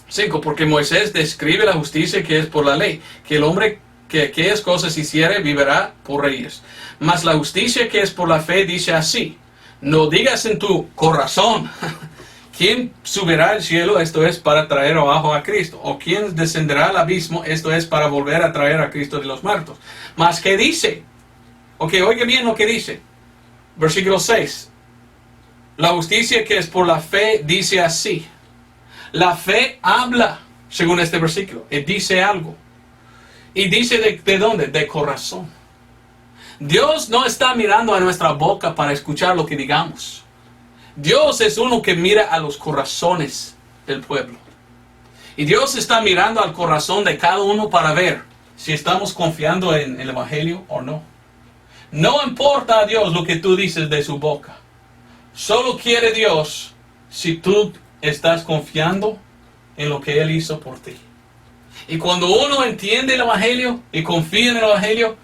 5, porque Moisés describe la justicia que es por la ley, que el hombre que aquellas cosas hiciere vivirá por ellas. Mas la justicia que es por la fe dice así: no digas en tu corazón, ¿quién subirá al cielo? Esto es para traer abajo a Cristo. O ¿quién descenderá al abismo? Esto es para volver a traer a Cristo de los muertos. Mas ¿qué dice? Ok, oiga bien lo que dice. Versículo 6. La justicia que es por la fe dice así. La fe habla, según este versículo, y dice algo. Y dice ¿de dónde? De corazón. Dios no está mirando a nuestra boca para escuchar lo que digamos. Dios es uno que mira a los corazones del pueblo. Y Dios está mirando al corazón de cada uno para ver si estamos confiando en el Evangelio o no. No importa a Dios lo que tú dices de su boca. Solo quiere Dios si tú estás confiando en lo que Él hizo por ti. Y cuando uno entiende el Evangelio y confía en el Evangelio,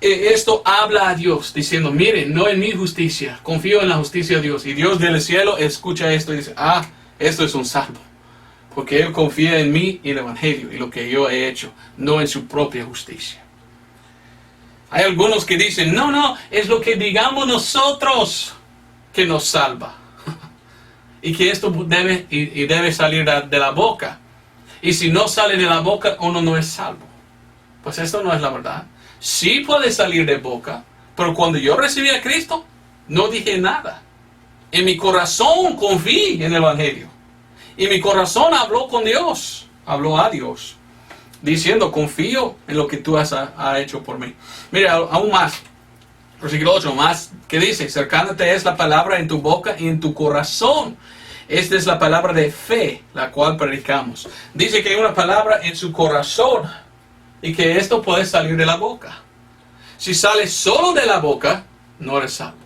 esto habla a Dios, diciendo, miren, no en mi justicia, confío en la justicia de Dios. Y Dios del cielo escucha esto y dice, esto es un salvo. Porque él confía en mí y el Evangelio y lo que yo he hecho, no en su propia justicia. Hay algunos que dicen, no, es lo que digamos nosotros que nos salva. Y que esto debe salir de la boca. Y si no sale de la boca, uno no es salvo. Pues esto no es la verdad. Sí puede salir de boca, pero cuando yo recibí a Cristo, no dije nada. En mi corazón confié en el Evangelio. Y mi corazón habló con Dios, habló a Dios, diciendo, confío en lo que tú has hecho por mí. Mira, aún más, versículo 8, más que dice, cercándote es la palabra en tu boca y en tu corazón. Esta es la palabra de fe, la cual predicamos. Dice que hay una palabra en su corazón y que esto puede salir de la boca. Si sales solo de la boca, no eres salvo.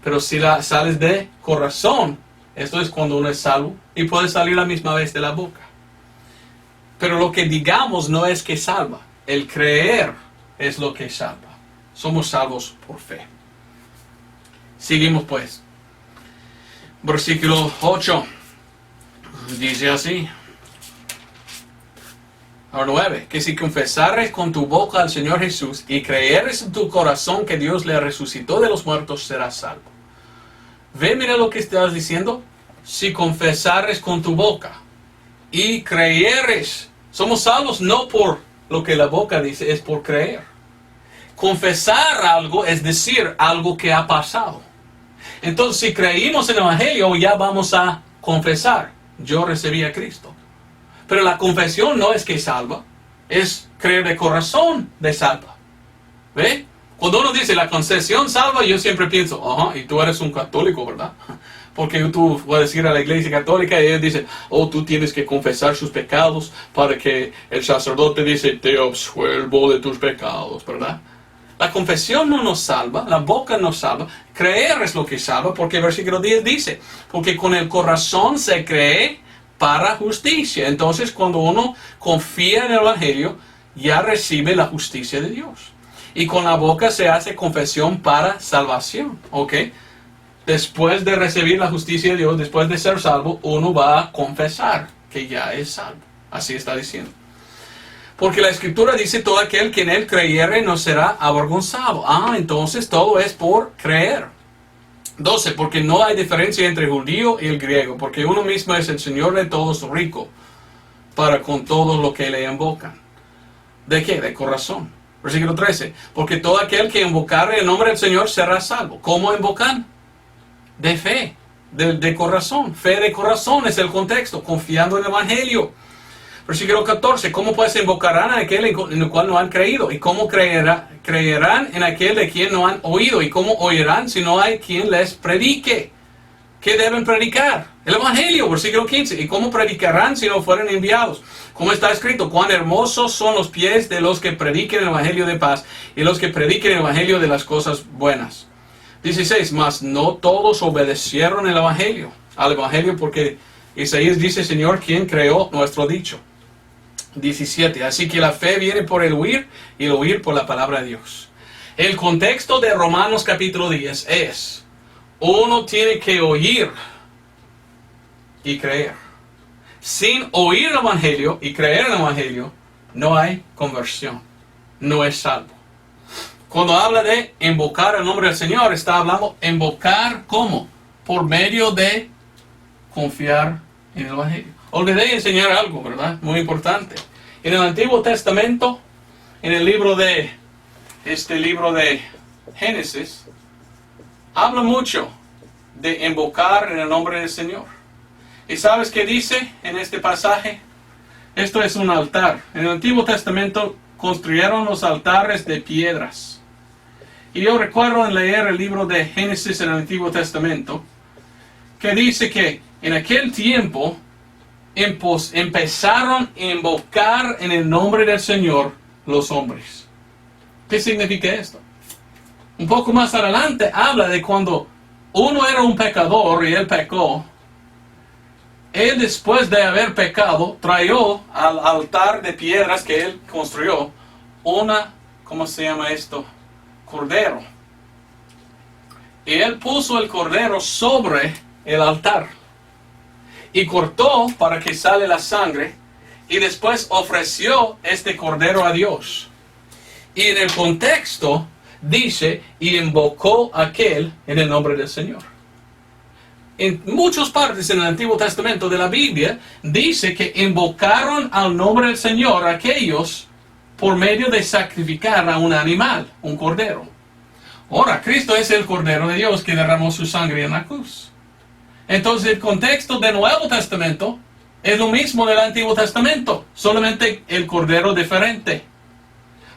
Pero si sales de corazón, esto es cuando uno es salvo y puede salir la misma vez de la boca. Pero lo que digamos no es que salva. El creer es lo que salva. Somos salvos por fe. Seguimos pues. Versículo 8. Dice así. Ahora 9. Que si confesares con tu boca al Señor Jesús y creeres en tu corazón que Dios le resucitó de los muertos, serás salvo. Mira lo que estás diciendo. Si confesares con tu boca y creyeres, somos salvos no por lo que la boca dice, es por creer. Confesar algo es decir algo que ha pasado. Entonces, si creímos en el Evangelio, ya vamos a confesar. Yo recibí a Cristo. Pero la confesión no es que salva, es creer de corazón de salva. ¿Ve? Cuando uno dice la confesión salva, yo siempre pienso, y tú eres un católico, ¿verdad? Porque tú puedes ir a la iglesia católica y ellos dicen, tú tienes que confesar sus pecados para que el sacerdote dice, te absuelvo de tus pecados, ¿verdad? La confesión no nos salva, la boca nos salva, creer es lo que salva, porque el versículo 10 dice, porque con el corazón se cree para justicia. Entonces, cuando uno confía en el Evangelio, ya recibe la justicia de Dios. Y con la boca se hace confesión para salvación, ¿ok? Después de recibir la justicia de Dios, después de ser salvo, uno va a confesar que ya es salvo. Así está diciendo. Porque la Escritura dice, todo aquel que en él creyere no será avergonzado. Entonces todo es por creer. 12. Porque no hay diferencia entre el judío y el griego, porque uno mismo es el Señor de todos, rico, para con todos los que le invocan. ¿De qué? De corazón. Versículo 13. Porque todo aquel que invocare el nombre del Señor será salvo. ¿Cómo invocan? De fe, de corazón. Fe de corazón es el contexto, confiando en el Evangelio. Versículo 14. ¿Cómo pues invocarán a aquel en el cual no han creído? ¿Y cómo creerán en aquel de quien no han oído? ¿Y cómo oirán si no hay quien les predique? ¿Qué deben predicar? El Evangelio, versículo 15. ¿Y cómo predicarán si no fueren enviados? Como está escrito, cuán hermosos son los pies de los que prediquen el Evangelio de paz y los que prediquen el Evangelio de las cosas buenas. 16. Mas no todos obedecieron el Evangelio, al Evangelio, porque Isaías dice, Señor, ¿quién creó nuestro dicho? 17. Así que la fe viene por el oír y el oír por la palabra de Dios. El contexto de Romanos capítulo 10 es, uno tiene que oír y creer. Sin oír el Evangelio y creer en el Evangelio, no hay conversión, no es salvo. Cuando habla de invocar el nombre del Señor, está hablando invocar ¿cómo? Por medio de confiar en el Evangelio. Olvidé enseñar algo, ¿verdad? Muy importante. En el Antiguo Testamento, en el libro de Génesis, habla mucho de invocar en el nombre del Señor. ¿Y sabes qué dice en este pasaje? Esto es un altar. En el Antiguo Testamento construyeron los altares de piedras. Y yo recuerdo en leer el libro de Génesis en el Antiguo Testamento, que dice que en aquel tiempo empezaron a invocar en el nombre del Señor los hombres. ¿Qué significa esto? Un poco más adelante habla de cuando uno era un pecador y él pecó. Él, después de haber pecado, trajo al altar de piedras que él construyó ¿cómo se llama esto? cordero. Y él puso el cordero sobre el altar. Y cortó para que sale la sangre. Y después ofreció este cordero a Dios. Y en el contexto dice, y invocó a aquel en el nombre del Señor. En muchas partes en el Antiguo Testamento de la Biblia dice que invocaron al nombre del Señor a aquellos por medio de sacrificar a un animal, un cordero. Ahora, Cristo es el Cordero de Dios que derramó su sangre en la cruz. Entonces el contexto del Nuevo Testamento es lo mismo del Antiguo Testamento, solamente el Cordero diferente.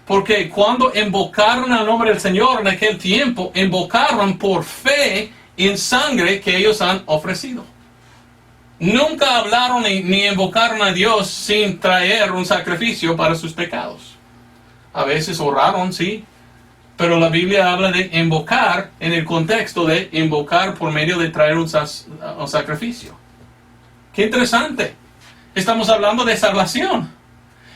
Porque cuando invocaron al nombre del Señor en aquel tiempo, invocaron por fe en sangre que ellos han ofrecido. Nunca hablaron ni invocaron a Dios sin traer un sacrificio para sus pecados. A veces oraron, sí, pero la Biblia habla de invocar en el contexto de invocar por medio de traer un sacrificio. Qué interesante. Estamos hablando de salvación.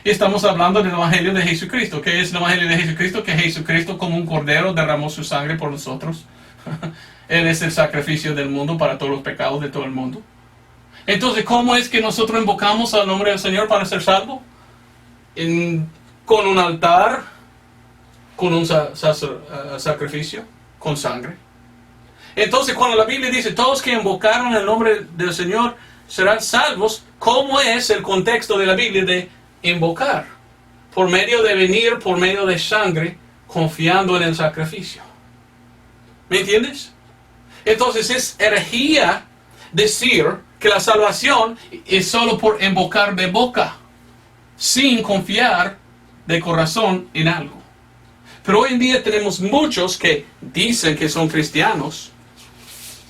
Estamos hablando del Evangelio de Jesucristo. ¿Qué es el Evangelio de Jesucristo? Que Jesucristo como un cordero derramó su sangre por nosotros. Él es el sacrificio del mundo para todos los pecados de todo el mundo. Entonces, ¿cómo es que nosotros invocamos al nombre del Señor para ser salvos? Con un altar, con un sacrificio, con sangre. Entonces, cuando la Biblia dice, todos que invocaron el nombre del Señor serán salvos, ¿cómo es el contexto de la Biblia de invocar? Por medio de venir, por medio de sangre, confiando en el sacrificio. ¿Me entiendes? Entonces es herejía decir que la salvación es solo por invocar de boca, sin confiar de corazón en algo. Pero hoy en día tenemos muchos que dicen que son cristianos.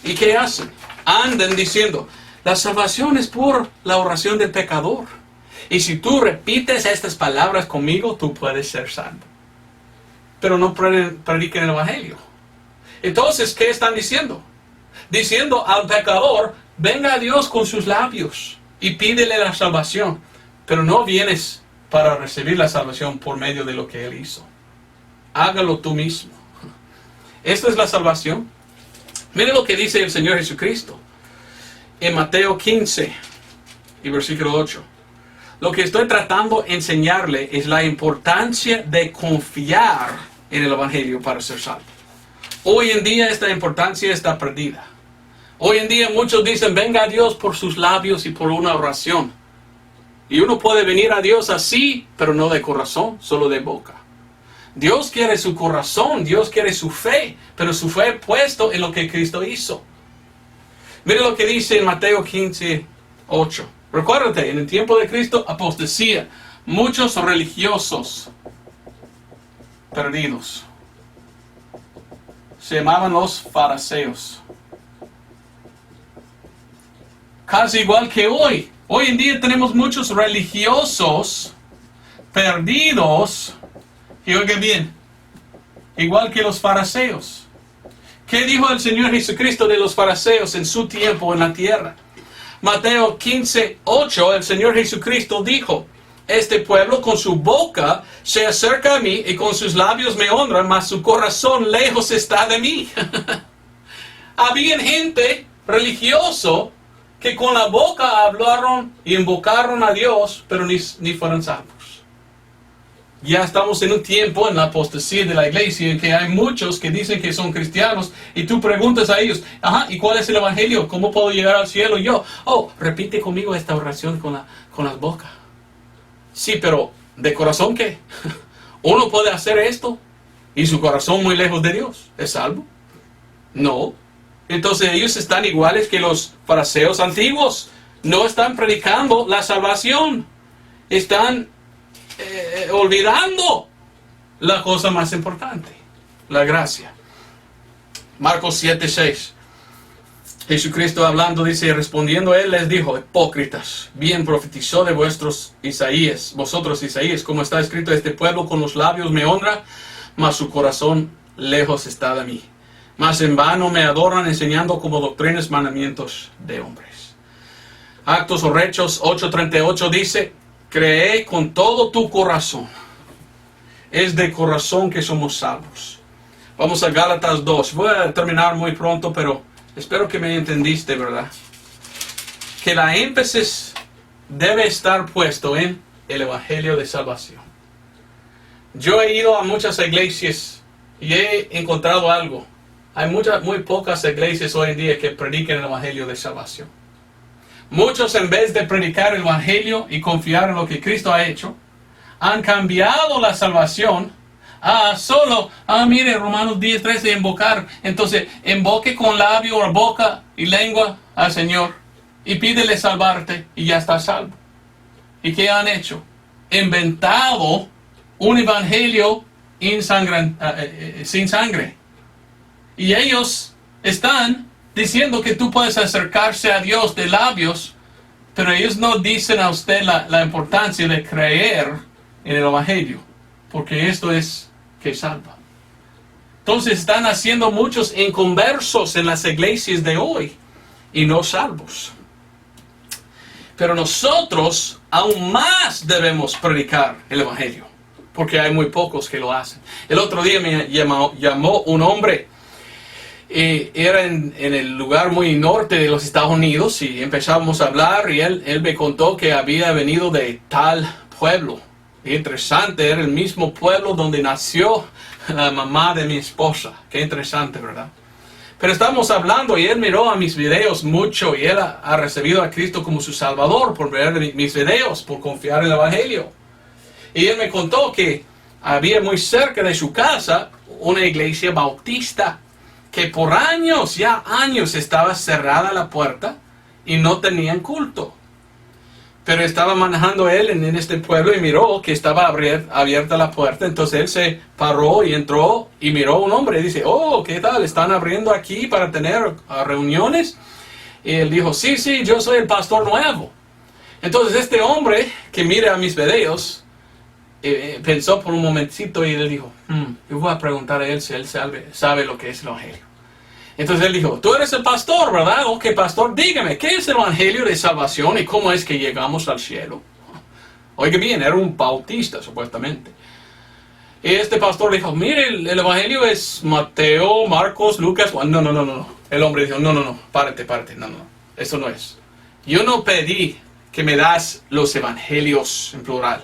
¿Y qué hacen? Andan diciendo, la salvación es por la oración del pecador. Y si tú repites estas palabras conmigo, tú puedes ser salvo. Pero no predican el Evangelio. Entonces, ¿qué están diciendo? Diciendo al pecador, venga a Dios con sus labios y pídele la salvación. Pero no vienes para recibir la salvación por medio de lo que Él hizo. Hágalo tú mismo. Esta es la salvación. Mire lo que dice el Señor Jesucristo. En Mateo 15 y versículo 8. Lo que estoy tratando de enseñarle es la importancia de confiar en el Evangelio para ser salvo. Hoy en día esta importancia está perdida. Hoy en día muchos dicen, venga a Dios por sus labios y por una oración. Y uno puede venir a Dios así, pero no de corazón, solo de boca. Dios quiere su corazón, Dios quiere su fe, pero su fe puesto en lo que Cristo hizo. Mire lo que dice en Mateo 15, 8. Recuérdate, en el tiempo de Cristo, apostasía. Muchos religiosos perdidos. Se llamaban los fariseos. Casi igual que hoy. Hoy en día tenemos muchos religiosos perdidos. Y oigan bien, igual que los fariseos. ¿Qué dijo el Señor Jesucristo de los fariseos en su tiempo en la tierra? Mateo 15, 8, el Señor Jesucristo dijo, este pueblo con su boca se acerca a mí y con sus labios me honra, mas su corazón lejos está de mí. Había gente religioso que con la boca hablaron y invocaron a Dios, pero ni fueron salvos. Ya estamos en un tiempo en la apostasía de la iglesia en que hay muchos que dicen que son cristianos y tú preguntas a ellos, ¿y cuál es el evangelio? ¿Cómo puedo llegar al cielo yo? Repite conmigo esta oración con las bocas. Sí, pero ¿de corazón qué? ¿Uno puede hacer esto y su corazón muy lejos de Dios? ¿Es salvo? No. Entonces ellos están iguales que los fariseos antiguos. No están predicando la salvación. Están olvidando la cosa más importante, la gracia. Marcos 7:6. Jesucristo hablando dice, respondiendo él les dijo, hipócritas, bien profetizó de vosotros Isaías, como está escrito, este pueblo con los labios me honra, mas su corazón lejos está de mí. Mas en vano me adoran enseñando como doctrinas mandamientos de hombres. Actos o Hechos 8:38 dice, cree con todo tu corazón. Es de corazón que somos salvos. Vamos a Gálatas 2. Voy a terminar muy pronto, pero espero que me entendiste, ¿verdad? Que la énfasis debe estar puesto en el Evangelio de Salvación. Yo he ido a muchas iglesias y he encontrado algo. Hay muy pocas iglesias hoy en día que prediquen el Evangelio de Salvación. Muchos, en vez de predicar el Evangelio y confiar en lo que Cristo ha hecho, han cambiado la salvación a solo, mire, Romanos 10:13, invocar. Entonces, invoque con labio o boca y lengua al Señor y pídele salvarte y ya está salvo. ¿Y qué han hecho? Inventado un evangelio sin sangre. Y ellos están diciendo que tú puedes acercarse a Dios de labios, pero ellos no dicen a usted la importancia de creer en el evangelio, porque esto es que salva. Entonces están haciendo muchos inconversos en las iglesias de hoy y no salvos. Pero nosotros aún más debemos predicar el evangelio, porque hay muy pocos que lo hacen. El otro día me llamó un hombre, era en el lugar muy norte de los Estados Unidos, y empezamos a hablar y él me contó que había venido de tal pueblo. Interesante, era el mismo pueblo donde nació la mamá de mi esposa. Qué interesante, ¿verdad? Pero estábamos hablando y él miró a mis videos mucho y él ha recibido a Cristo como su Salvador por ver mis videos, por confiar en el Evangelio. Y él me contó que había muy cerca de su casa una iglesia bautista que por años, ya años, estaba cerrada la puerta y no tenían culto. Pero estaba manejando él en este pueblo y miró que estaba abierta la puerta. Entonces él se paró y entró y miró a un hombre y dice, oh, ¿qué tal? ¿Están abriendo aquí para tener reuniones? Y él dijo, sí, yo soy el pastor nuevo. Entonces este hombre que mira mis videos pensó por un momentito y él dijo, yo voy a preguntar a él si él sabe lo que es el Evangelio. Entonces él dijo, tú eres el pastor, ¿verdad? Ok, pastor, dígame, ¿qué es el Evangelio de Salvación y cómo es que llegamos al cielo? Oiga bien, era un bautista, supuestamente. Y este pastor dijo, mire, el Evangelio es Mateo, Marcos, Lucas. No. El hombre dijo, no, párate, no, eso no es. Yo no pedí que me das los evangelios en plural.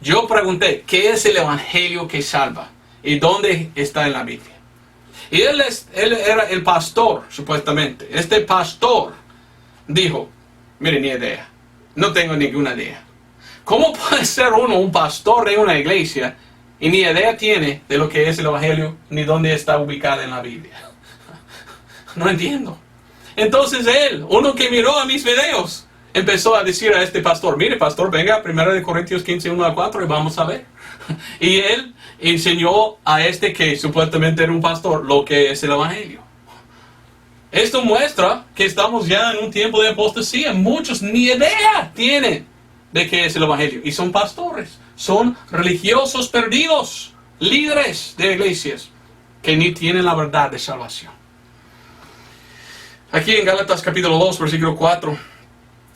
Yo pregunté, ¿qué es el Evangelio que salva? ¿Y dónde está en la Biblia? Y él era el pastor, supuestamente. Este pastor dijo, mire, ni idea. No tengo ninguna idea. ¿Cómo puede ser uno un pastor de una iglesia y ni idea tiene de lo que es el Evangelio ni dónde está ubicada en la Biblia? No entiendo. Entonces él, uno que miró a mis videos, empezó a decir a este pastor, mire, pastor, venga, 1 Corintios 15, 1-4 y vamos a ver. Y él enseñó a este que supuestamente era un pastor lo que es el Evangelio. Esto muestra que estamos ya en un tiempo de apostasía. Muchos ni idea tienen de qué es el Evangelio. Y son pastores, son religiosos perdidos, líderes de iglesias que ni tienen la verdad de salvación. Aquí en Gálatas capítulo 2, versículo 4.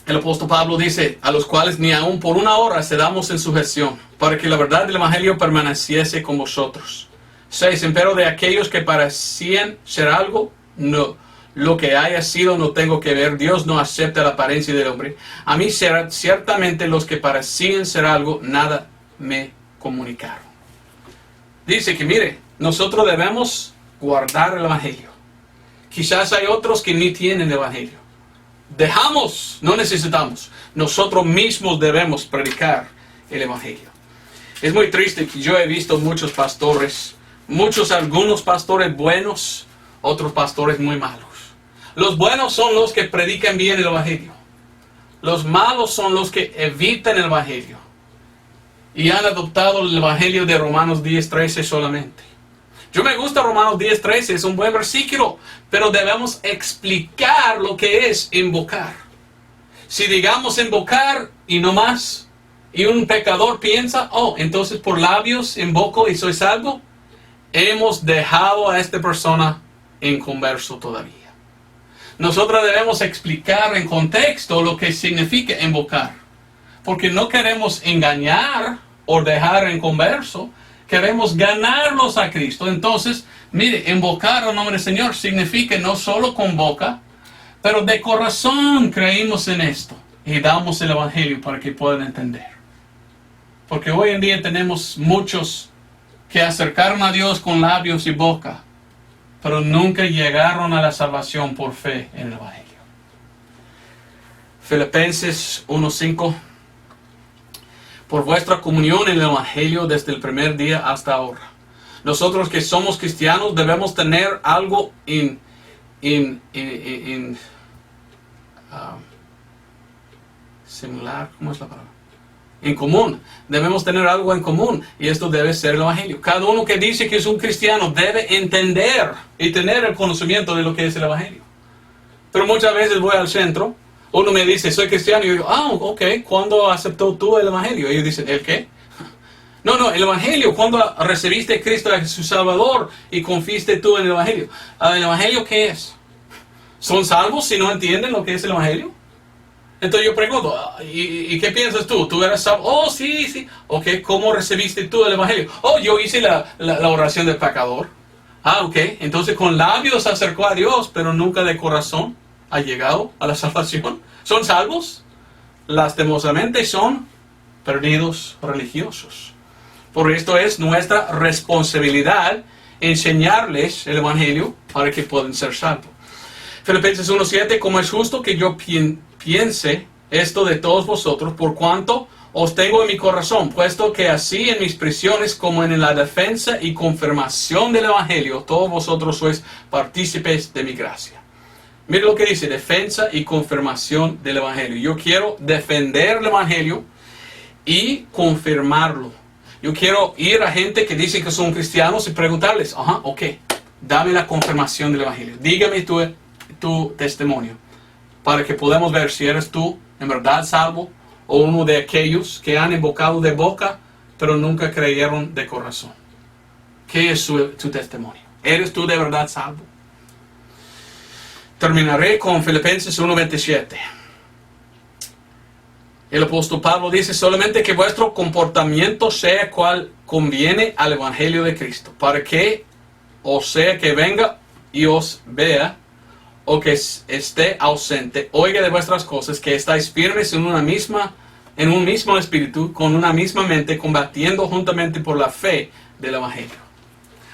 El apóstol Pablo dice, a los cuales ni aun por una hora cedamos en sujeción, para que la verdad del Evangelio permaneciese con vosotros. 6. Empero de aquellos que parecían ser algo, no, lo que haya sido no tengo que ver. Dios no acepta la apariencia del hombre. A mí ciertamente los que parecían ser algo, nada me comunicaron. Dice que mire, nosotros debemos guardar el Evangelio. Quizás hay otros que ni tienen el Evangelio. Dejamos, no necesitamos. Nosotros mismos debemos predicar el Evangelio. Es muy triste que yo he visto muchos pastores, algunos pastores buenos, otros pastores muy malos. Los buenos son los que predican bien el Evangelio. Los malos son los que evitan el Evangelio. Y han adoptado el Evangelio de Romanos 10:13 solamente. Yo me gusta Romanos 10:13, es un buen versículo, pero debemos explicar lo que es invocar. Si digamos invocar y no más, y un pecador piensa, oh, entonces por labios invoco y soy salvo, hemos dejado a esta persona inconverso todavía. Nosotros debemos explicar en contexto lo que significa invocar, porque no queremos engañar o dejar inconverso. Queremos ganarlos a Cristo. Entonces Mire, invocar al nombre del Señor significa no solo con boca, pero de corazón creímos en esto y damos el Evangelio para que puedan entender. Porque hoy en día tenemos muchos que acercaron a Dios con labios y boca, pero nunca llegaron a la salvación por fe en el Evangelio. Filipenses 1:5. Por vuestra comunión en el Evangelio desde el primer día hasta ahora. Nosotros que somos cristianos debemos tener algo similar, ¿cómo es la palabra? En común. Debemos tener algo en común y esto debe ser el Evangelio. Cada uno que dice que es un cristiano debe entender y tener el conocimiento de lo que es el Evangelio. Pero muchas veces voy al centro, uno me dice, soy cristiano, y yo digo, ok, ¿cuándo aceptó tú el Evangelio? Y ellos dicen, ¿el qué? No, el Evangelio, cuando recibiste a Cristo a su Salvador y confiaste tú en el Evangelio. ¿El Evangelio qué es? ¿Son salvos si no entienden lo que es el Evangelio? Entonces yo pregunto, ¿y qué piensas tú? ¿Tú eres salvo? Oh, sí. Ok, ¿cómo recibiste tú el Evangelio? Oh, yo hice la oración del pecador. Ok, entonces con labios se acercó a Dios, pero nunca de corazón ha llegado a la salvación. ¿Son salvos? Lastimosamente son perdidos religiosos. Por esto es nuestra responsabilidad enseñarles el Evangelio para que puedan ser salvos. Filipenses 1:7, como es justo que yo piense esto de todos vosotros, por cuanto os tengo en mi corazón, puesto que así en mis prisiones como en la defensa y confirmación del Evangelio, todos vosotros sois partícipes de mi gracia. Mire lo que dice, defensa y confirmación del Evangelio. Yo quiero defender el Evangelio y confirmarlo. Yo quiero ir a gente que dice que son cristianos y preguntarles, ok, dame la confirmación del Evangelio. Dígame tu testimonio para que podamos ver si eres tú en verdad salvo o uno de aquellos que han invocado de boca pero nunca creyeron de corazón. ¿Qué es tu testimonio? ¿Eres tú de verdad salvo? Terminaré con Filipenses 1:27. El apóstol Pablo dice, solamente que vuestro comportamiento sea cual conviene al Evangelio de Cristo, para que, o sea que venga y os vea, o que esté ausente, oiga de vuestras cosas, que estáis firmes en un mismo espíritu, con una misma mente, combatiendo juntamente por la fe del Evangelio.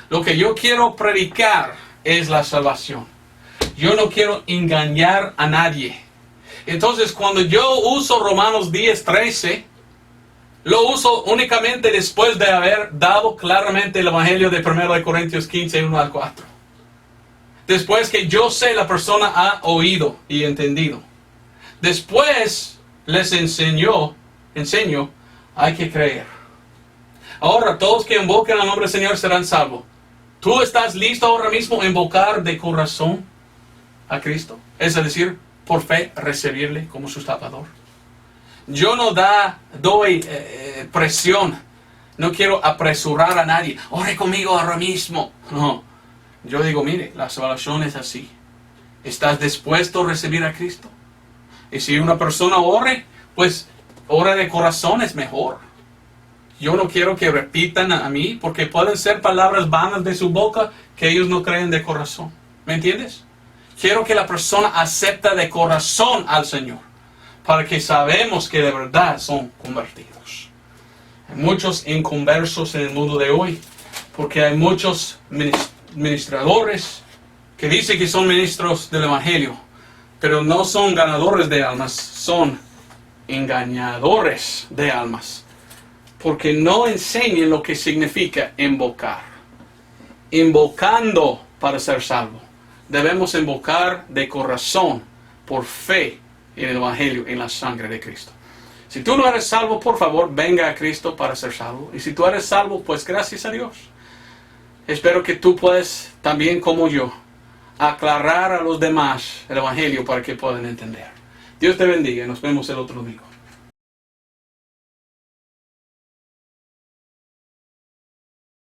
Lo que yo quiero predicar es la salvación. Yo no quiero engañar a nadie. Entonces, cuando yo uso Romanos 10:13, lo uso únicamente después de haber dado claramente el Evangelio de 1 Corintios 15, 1-4. Después que yo sé la persona ha oído y entendido. Después les enseño, hay que creer. Ahora, todos que invoquen al nombre del Señor serán salvos. ¿Tú estás listo ahora mismo a invocar de corazón a Cristo? Es decir, por fe, recibirle como su Salvador. Yo no doy presión. No quiero apresurar a nadie. Ore conmigo ahora mismo. No. Yo digo, mire, la salvación es así. ¿Estás dispuesto a recibir a Cristo? Y si una persona ore, pues ore de corazón es mejor. Yo no quiero que repitan a mí, porque pueden ser palabras vanas de su boca que ellos no creen de corazón. ¿Me entiendes? Quiero que la persona acepte de corazón al Señor, para que sabemos que de verdad son convertidos. Hay muchos inconversos en el mundo de hoy, porque hay muchos ministradores que dicen que son ministros del Evangelio, pero no son ganadores de almas, son engañadores de almas, porque no enseñan lo que significa invocar. Invocando para ser salvo. Debemos invocar de corazón, por fe en el Evangelio, en la sangre de Cristo. Si tú no eres salvo, por favor, venga a Cristo para ser salvo. Y si tú eres salvo, pues gracias a Dios. Espero que tú puedas, también como yo, aclarar a los demás el Evangelio para que puedan entender. Dios te bendiga y nos vemos el otro domingo.